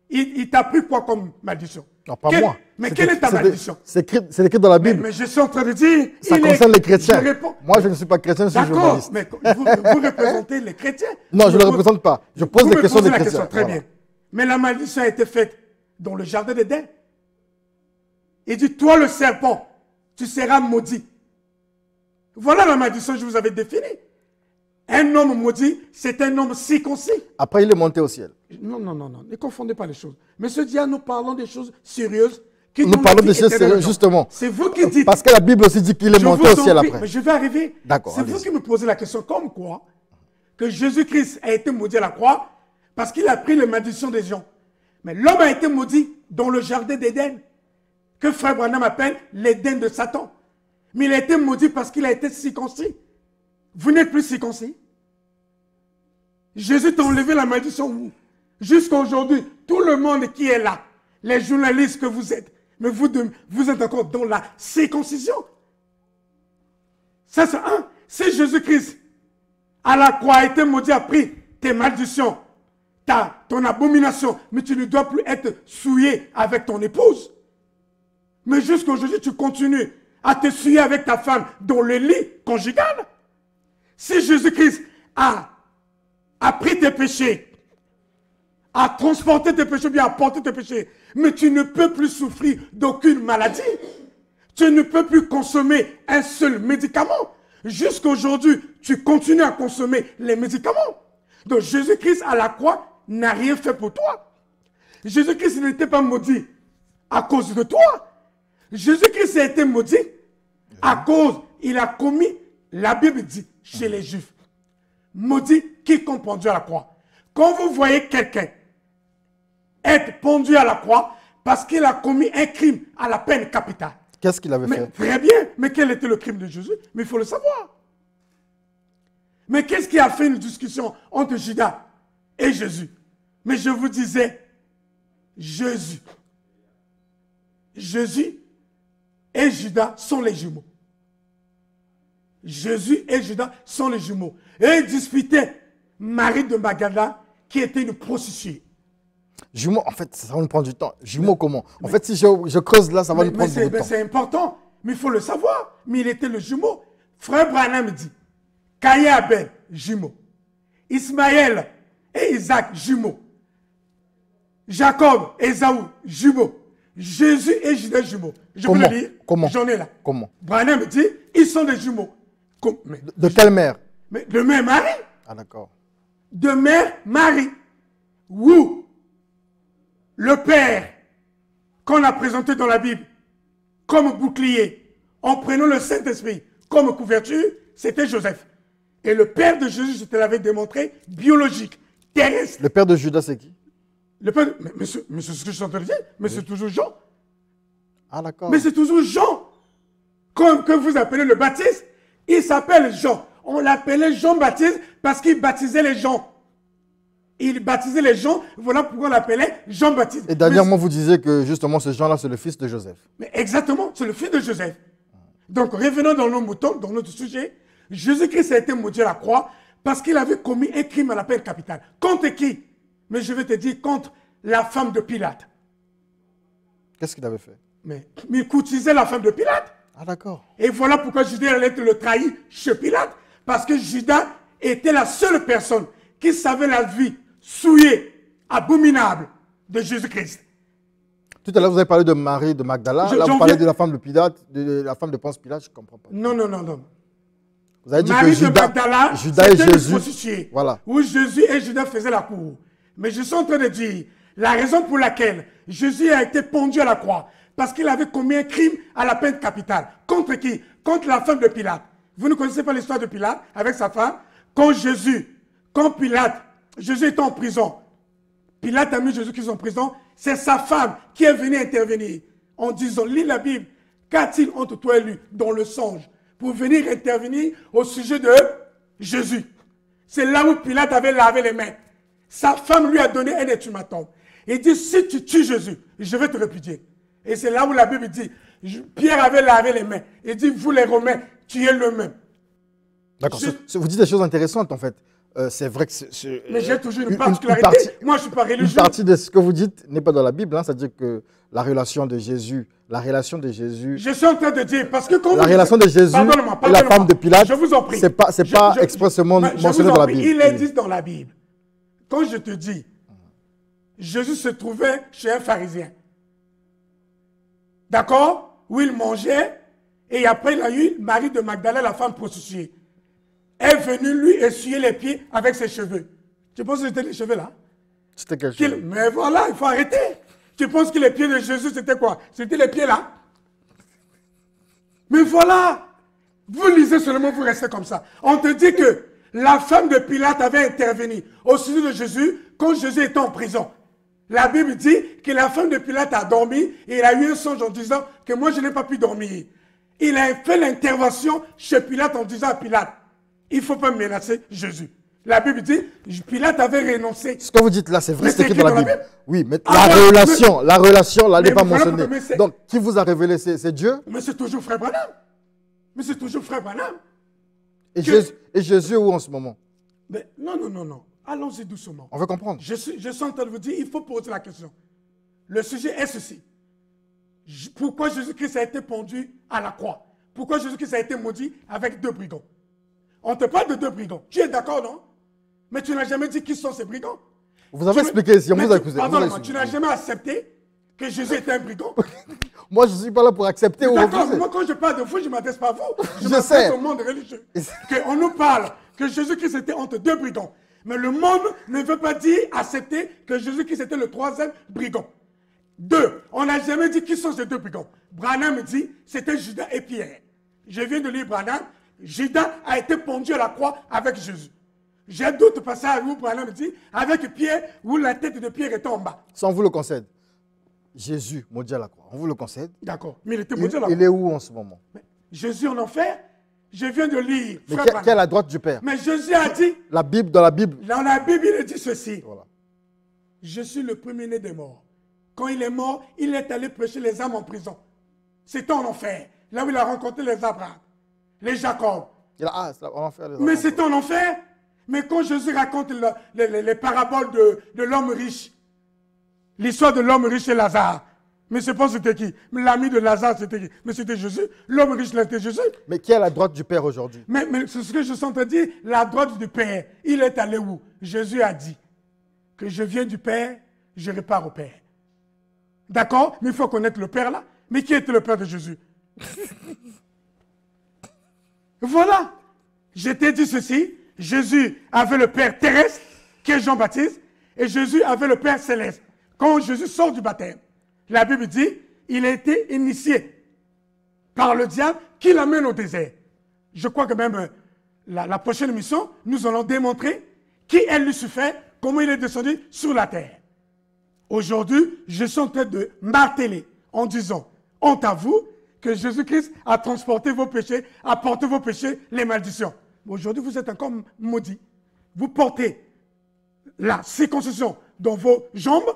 Il t'a pris quoi comme malédiction? Non, pas moi. Mais quelle est ta malédiction? C'est écrit dans la Bible. Mais je suis en train de dire... Ça concerne les chrétiens. Moi, je ne suis pas chrétien, je suis journaliste. D'accord, mais vous représentez les chrétiens. Non, je ne les représente pas. Je pose des questions des chrétiens. Très bien. Mais la malédiction a été faite dans le jardin d'Éden. Il dit, toi le serpent, tu seras maudit. Voilà la malédiction que je vous avais définie. Un homme maudit, c'est un homme circoncis. Après, il est monté au ciel. Non, ne confondez pas les choses. Monsieur Dia, nous parlons des choses sérieuses. Nous parlons des choses sérieuses, justement. C'est vous qui dites. Parce que la Bible aussi dit qu'il est monté au ciel après. Mais je vais arriver. D'accord. C'est vous qui me posez la question, comme quoi que Jésus-Christ a été maudit à la croix parce qu'il a pris les malédictions des gens. Mais l'homme a été maudit dans le jardin d'Éden, que Frère Branham appelle l'Éden de Satan. Mais il a été maudit parce qu'il a été circoncis. Vous n'êtes plus circoncis. Jésus t'a enlevé la malédiction où? Jusqu'à aujourd'hui, tout le monde qui est là, les journalistes que vous êtes, mais vous êtes encore dans la circoncision. Ça, c'est un. Si Jésus-Christ, à la croix, a été maudit, a pris tes malédictions, ton abomination, mais tu ne dois plus être souillé avec ton épouse. Mais jusqu'à aujourd'hui, tu continues à te souiller avec ta femme dans le lit conjugal. Si Jésus-Christ a pris tes péchés, a transporté tes péchés, bien a porté tes péchés, mais tu ne peux plus souffrir d'aucune maladie. Tu ne peux plus consommer un seul médicament. Jusqu'à aujourd'hui, tu continues à consommer les médicaments. Donc Jésus-Christ à la croix n'a rien fait pour toi. Jésus-Christ n'était pas maudit à cause de toi. Jésus-Christ a été maudit à cause, il a commis, la Bible dit, chez les Juifs, maudit quiconque pendu à la croix. Quand vous voyez quelqu'un être pendu à la croix parce qu'il a commis un crime à la peine capitale. Qu'est-ce qu'il avait fait? Très bien, mais quel était le crime de Jésus? Mais il faut le savoir. Mais qu'est-ce qui a fait une discussion entre Judas et Jésus? Mais je vous disais, Jésus et Judas sont les jumeaux. Jésus et Judas sont les jumeaux. Et ils disputaient Marie de Magdala, qui était une prostituée. Jumeaux, en fait, ça va nous prendre du temps. Jumeaux, comment? En fait, si je creuse là, ça va nous prendre du temps. C'est important, mais il faut le savoir. Mais il était le jumeau. Frère Branham dit, Caïn et Abel, jumeaux. Ismaël et Isaac, jumeaux. Jacob, Ésaü, jumeaux. Jésus et Judas, jumeaux. Je peux le lire? Comment? J'en ai là. Comment? Branham me dit, ils sont des jumeaux. De quelle mère? Mais de mère Marie. Ah, d'accord. De mère Marie. Où le Père, qu'on a présenté dans la Bible, comme bouclier, en prenant le Saint-Esprit comme couverture, c'était Joseph. Et le père de Jésus, je te l'avais démontré, biologique, terrestre. Le père de Judas, c'est qui? Le père, mais c'est ce que je suis en train de dire, mais c'est toujours Jean. Ah, d'accord. Mais c'est toujours Jean. Comme que vous appelez le baptiste, il s'appelle Jean. On l'appelait Jean-Baptiste parce qu'il baptisait les gens. Il baptisait les gens, voilà pourquoi on l'appelait Jean-Baptiste. Et dernièrement, vous disiez que justement ce Jean-là, c'est le fils de Joseph. Mais exactement, c'est le fils de Joseph. Donc, revenons dans nos moutons, dans notre sujet. Jésus-Christ a été maudit à la croix parce qu'il avait commis un crime à la peine capitale. Contre qui? Mais je vais te dire, contre la femme de Pilate. Qu'est-ce qu'il avait fait? Mais il courtisait la femme de Pilate. Ah, d'accord. Et voilà pourquoi Judas allait le trahir chez Pilate. Parce que Judas était la seule personne qui savait la vie souillée, abominable de Jésus-Christ. Tout à l'heure, vous avez parlé de Marie de Magdala. Là, vous parlez de la femme de Pilate, de la femme de Ponce Pilate, je ne comprends pas. Non, non, non, non. Vous avez dit Marie que de Magdala, Judas et Jésus, prostituée, voilà. où Jésus et Judas faisaient la cour. Mais je suis en train de dire, la raison pour laquelle Jésus a été pendu à la croix, parce qu'il avait commis un crime à la peine capitale. Contre qui? Contre la femme de Pilate. Vous ne connaissez pas l'histoire de Pilate avec sa femme? Quand Pilate, Jésus était en prison, Pilate a mis Jésus-Christ en prison, c'est sa femme qui est venue intervenir en disant, lis la Bible, qu'a-t-il entre toi et lui dans le songe pour venir intervenir au sujet de Jésus. C'est là où Pilate avait lavé les mains. Sa femme lui a donné un ultimatum. Il dit, si tu tues Jésus, je vais te répudier. Et c'est là où la Bible dit, Pierre avait lavé les mains. Il dit, vous les Romains, tuez le même. D'accord. Vous dites des choses intéressantes en fait. C'est vrai que c'est... Mais j'ai toujours une particularité. Moi, je ne suis pas religieux. Une partie de ce que vous dites n'est pas dans la Bible. Hein, c'est-à-dire que la relation de Jésus... Je suis en train de dire, parce que quand la relation de Jésus et la femme de Pilate, je vous en prie. C'est pas expressément mentionné dans la Bible. Il est dit dans la Bible. Quand je te dis, Jésus se trouvait chez un pharisien. D'accord? Où il mangeait, et après il a eu Marie de Magdala, la femme prostituée. Elle est venue lui essuyer les pieds avec ses cheveux. Tu penses que c'était les cheveux là? C'était quel cheveu? Mais voilà, il faut arrêter. Tu penses que les pieds de Jésus, c'était quoi? C'était les pieds là? Mais voilà! Vous lisez seulement, vous restez comme ça. On te dit que la femme de Pilate avait intervenu au sujet de Jésus quand Jésus était en prison. La Bible dit que la femme de Pilate a dormi et il a eu un songe en disant que moi je n'ai pas pu dormir. Il a fait l'intervention chez Pilate en disant à Pilate, il ne faut pas menacer Jésus. La Bible dit, Pilate avait renoncé. Ce que vous dites là, c'est vrai, c'est écrit dans la Bible. Oui, mais la relation, là, n'est pas mentionnée. Donc, qui vous a révélé? C'est Dieu? Mais c'est toujours Frère Branham. Mais c'est toujours Frère Branham. Et Jésus est où en ce moment? Mais non, non, non, non. Allons-y doucement. On veut comprendre. Je suis en train de vous dire, il faut poser la question. Le sujet est ceci. Pourquoi Jésus-Christ a été pendu à la croix? Pourquoi Jésus-Christ a été maudit avec 2 brigands? On te parle de 2 brigands. Tu es d'accord, non? Mais tu n'as jamais dit qui sont ces brigands. Vous avez expliqué ici, on vous a accusé. Pardon, tu n'as jamais accepté que Jésus était un brigand. Moi, je ne suis pas là pour accepter ou refuser. D'accord, moi quand je parle de vous, je ne m'adresse pas à vous. Je sais. m'adresse au monde religieux. On nous parle que Jésus-Christ était entre 2 brigands. Mais le monde ne veut pas dire, accepter que Jésus-Christ était le 3e brigand. 2, on n'a jamais dit qui sont ces 2 brigands. Branham dit, c'était Judas et Pierre. Je viens de lire Branham. Judas a été pendu à la croix avec Jésus. J'ai d'autres passages où Branham dit, avec Pierre, où la tête de Pierre était en bas. Ça, on vous le concède. Jésus, maudit à la croix. On vous le concède. D'accord. Mais il était maudit à la croix. Il est où en ce moment? Jésus en enfer. Je viens de lire. Mais qui est à la droite du Père? Mais Jésus a dit. Dans la Bible. Dans la Bible, il dit ceci. Voilà. Je suis le premier-né des morts. Quand il est mort, il est allé prêcher les âmes en prison. C'était en enfer. Là où il a rencontré les Abraham, les Jacob. Mais c'était en enfer. Mais quand Jésus raconte les paraboles de l'homme riche, l'histoire de l'homme riche et Lazare, mais c'est pas c'était qui? Mais l'ami de Lazare, c'était qui? Mais c'était Jésus. L'homme riche, c'était Jésus. Mais qui est à la droite du Père aujourd'hui? Mais c'est ce que je suis en train de dire. La droite du Père, il est allé où? Jésus a dit que je viens du Père, je repars au Père. D'accord? Mais il faut connaître le Père là. Mais qui était le Père de Jésus? Voilà. Je t'ai dit ceci. Jésus avait le Père terrestre, qui est Jean-Baptiste, et Jésus avait le Père céleste. Quand Jésus sort du baptême, la Bible dit, il a été initié par le diable qui l'amène au désert. Je crois que même la prochaine émission, nous allons démontrer qui est Lucifer, comment il est descendu sur la terre. Aujourd'hui, je suis en train de marteler en disant, honte à vous, que Jésus-Christ a transporté vos péchés, a porté vos péchés, les malédictions. Aujourd'hui, vous êtes encore maudits. Vous portez la circoncision dans vos jambes,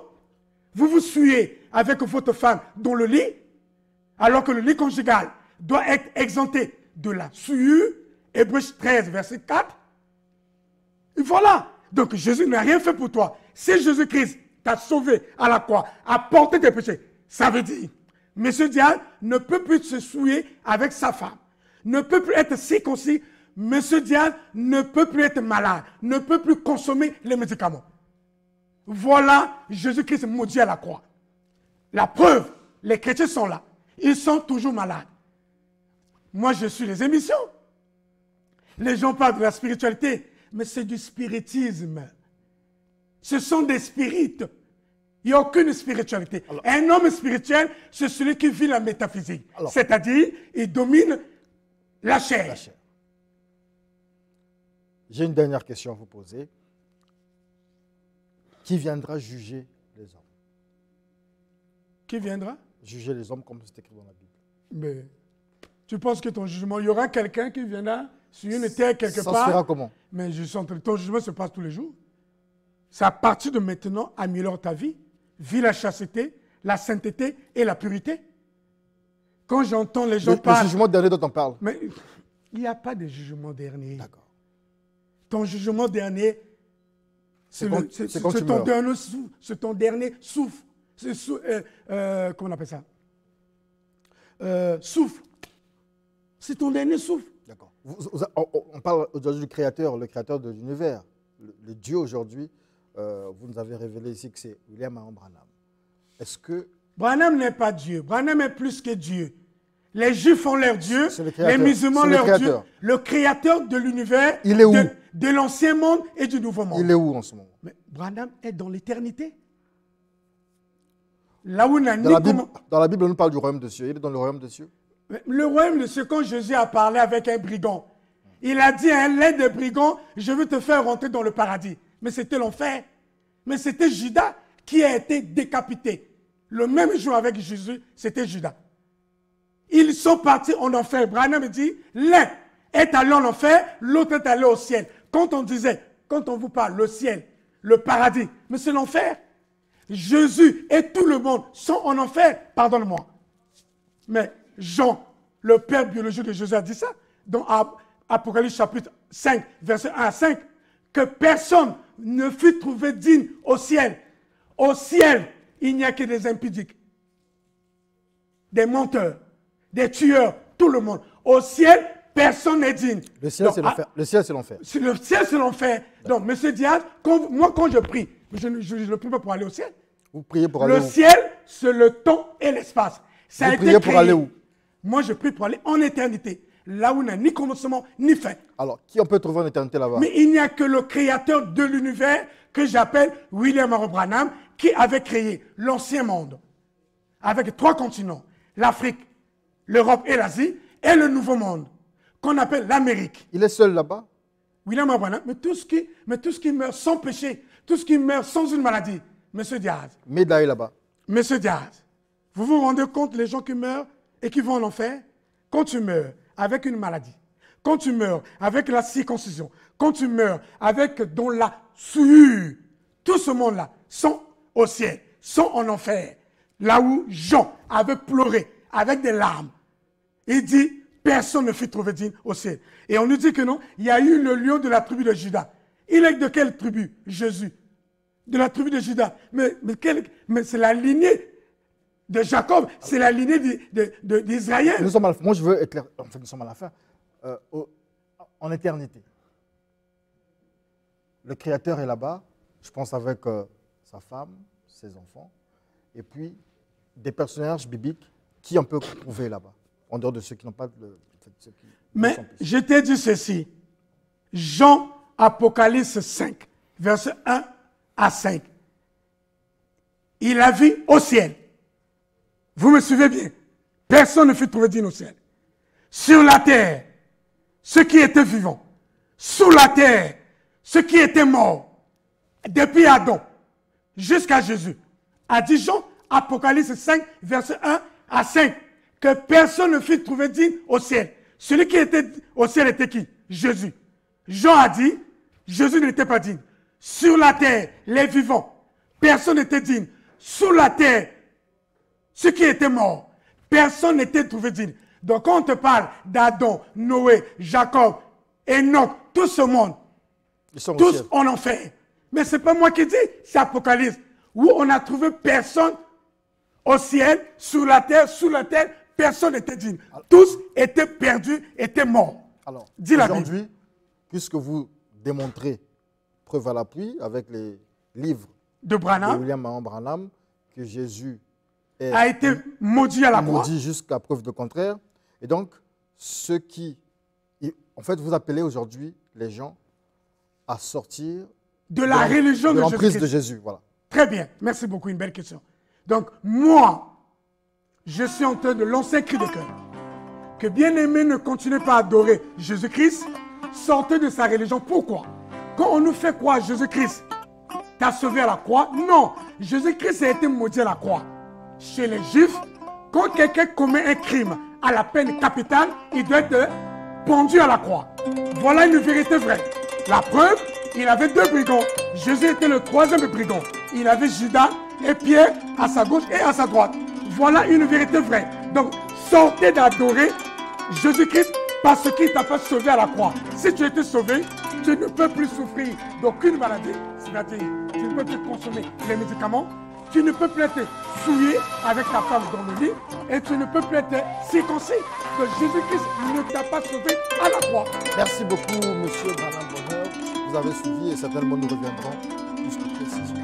vous vous souillez avec votre femme dans le lit, alors que le lit conjugal doit être exempté de la souillure. Hébreux 13, verset 4. Et voilà. Donc Jésus n'a rien fait pour toi. Si Jésus-Christ t'a sauvé à la croix, a porté tes péchés, ça veut dire, Monsieur Diable ne peut plus se souiller avec sa femme, ne peut plus être circoncis, Monsieur Diable ne peut plus être malade, ne peut plus consommer les médicaments. Voilà Jésus-Christ maudit à la croix. La preuve, les chrétiens sont là. Ils sont toujours malades. Moi, je suis les émissions. Les gens parlent de la spiritualité, mais c'est du spiritisme. Ce sont des spirites. Il n'y a aucune spiritualité. Alors, un homme spirituel, c'est celui qui vit la métaphysique. C'est-à-dire, il domine la chair. J'ai une dernière question à vous poser. Qui viendra juger les hommes? Qui viendra? Juger les hommes comme c'est écrit dans la Bible. Mais tu penses que ton jugement, il y aura quelqu'un qui viendra sur une terre quelque part? Ça se fera comment? Mais ton jugement se passe tous les jours. C'est à partir de maintenant, améliore ta vie. Vis la chasteté, la sainteté et la pureté. Quand j'entends les gens parler... Le jugement dernier dont on parle. Mais il n'y a pas de jugement dernier. D'accord. Ton jugement dernier, c'est ton dernier souffle. Comment on appelle ça? Souffle. C'est ton dernier souffle. D'accord. On parle aujourd'hui du Créateur, le Créateur de l'univers. Le Dieu aujourd'hui, vous nous avez révélé ici que c'est William Branham. Est-ce que... Branham n'est pas Dieu. Branham est plus que Dieu. Les Juifs ont leur Dieu, les musulmans leur Dieu. Le Créateur de l'univers, il est où? De l'ancien monde et du nouveau monde. Il est où en ce moment? Mais Branham est dans l'éternité. Là où dans la Bible, on nous parle du royaume de Dieu. Il est dans le royaume de Dieu. Le royaume de Dieu, quand Jésus a parlé avec un brigand, il a dit à un lait de brigand, je veux te faire rentrer dans le paradis. Mais c'était l'enfer. Mais c'était Judas qui a été décapité. Le même jour avec Jésus, c'était Judas. Ils sont partis en enfer. Branham dit, l'un est allé en enfer, l'autre est allé au ciel. Quand on vous parle, le ciel, le paradis, mais c'est l'enfer. Jésus et tout le monde sont en enfer, pardonne-moi. Mais Jean, le père biologique de Jésus, a dit ça dans Apocalypse chapitre 5, verset 1 à 5, que personne ne fut trouvé digne au ciel. Au ciel, il n'y a que des impudiques, des menteurs, des tueurs, tout le monde. Au ciel, personne n'est digne. Le ciel, c'est l'enfer. Le ciel, c'est l'enfer. Le ciel, c'est l'enfer. Donc, monsieur Diaz, moi, quand je prie, je ne prie pas pour aller au ciel. Vous priez pour aller où? Le ciel, c'est le temps et l'espace. Ça Vous priez pour aller où? Moi, je prie pour aller en éternité. Là où il n'y a ni commencement, ni fin. Alors, qui on peut trouver en éternité là-bas? Mais il n'y a que le créateur de l'univers que j'appelle William Branham, qui avait créé l'ancien monde, avec 3 continents, l'Afrique, l'Europe et l'Asie, et le nouveau monde, qu'on appelle l'Amérique. Il est seul là-bas? William Branham, mais tout ce qui meurt sans péché, tout ce qui meurt sans une maladie, monsieur Diaz. Médaille là-bas. Monsieur Diaz, vous vous rendez compte les gens qui meurent et qui vont en enfer? Quand tu meurs avec une maladie, quand tu meurs avec la circoncision, quand tu meurs avec dans la souillure, tout ce monde-là sont au ciel, sont en enfer. Là où Jean avait pleuré avec des larmes. Il dit, personne ne fut trouvé digne au ciel. Et on nous dit que non, il y a eu le lion de la tribu de Judas. Il est de quelle tribu? Jésus. De la tribu de Judas. Mais c'est la lignée de Jacob, c'est la lignée d'Israël. Nous sommes à la fin. Moi, je veux être clair. En fait, nous sommes à la fin. En éternité. Le Créateur est là-bas, je pense avec sa femme, ses enfants, et puis des personnages bibliques qui on peut trouver là-bas, en dehors de ceux qui n'ont pas de... Mais je t'ai dit ceci, Jean, Apocalypse 5, verset 1 à 5. Il a vu au ciel. Vous me suivez bien? Personne ne fut trouvé digne au ciel. Sur la terre, ceux qui étaient vivants. Sous la terre, ceux qui étaient morts. Depuis Adam jusqu'à Jésus. A dit Jean, Apocalypse 5, verset 1 à 5. Que personne ne fut trouvé digne au ciel. Celui qui était au ciel était qui? Jésus. Jean a dit, Jésus n'était pas digne. Sur la terre, les vivants, personne n'était digne. Sous la terre, ceux qui étaient morts, personne n'était trouvé digne. Donc quand on te parle d'Adam, Noé, Jacob, Enoch, tout ce monde, tous en enfer. Mais ce n'est pas moi qui dis, c'est Apocalypse, où on a trouvé personne au ciel, sous la terre, personne n'était digne. Tous étaient perdus, étaient morts. Alors, dis la aujourd'hui, puisque vous démontrez, preuve à l'appui, avec les livres de William Mahon Branham, que Jésus a été maudit à la croix. Maudit jusqu'à preuve de contraire. Et donc, ceux qui... En fait, vous appelez aujourd'hui les gens à sortir de la religion de l'emprise de Jésus. Voilà. Très bien. Merci beaucoup. Une belle question. Donc, moi, je suis en train de lancer un cri de cœur. Que bien-aimé ne continue pas à adorer Jésus-Christ. Sortez de sa religion. Pourquoi? Quand on nous fait croire Jésus-Christ t'a sauvé à la croix, non. Jésus-Christ a été maudit à la croix. Chez les Juifs, quand quelqu'un commet un crime à la peine capitale, il doit être pendu à la croix. Voilà une vérité vraie. La preuve, il avait 2 brigands. Jésus était le 3e brigand. Il avait Judas et Pierre à sa gauche et à sa droite. Voilà une vérité vraie. Donc, sortez d'adorer Jésus-Christ parce qu'il t'a pas sauvé à la croix. Si tu étais sauvé, tu ne peux plus souffrir d'aucune maladie. C'est-à-dire, tu ne peux plus consommer les médicaments. Tu ne peux plus être souillé avec ta femme dans le lit. Et tu ne peux plus être circoncis. Que Jésus-Christ ne t'a pas sauvé à la croix. Merci beaucoup, monsieur Branham Bonheur. Vous avez suivi et certainement nous reviendrons plus de précision.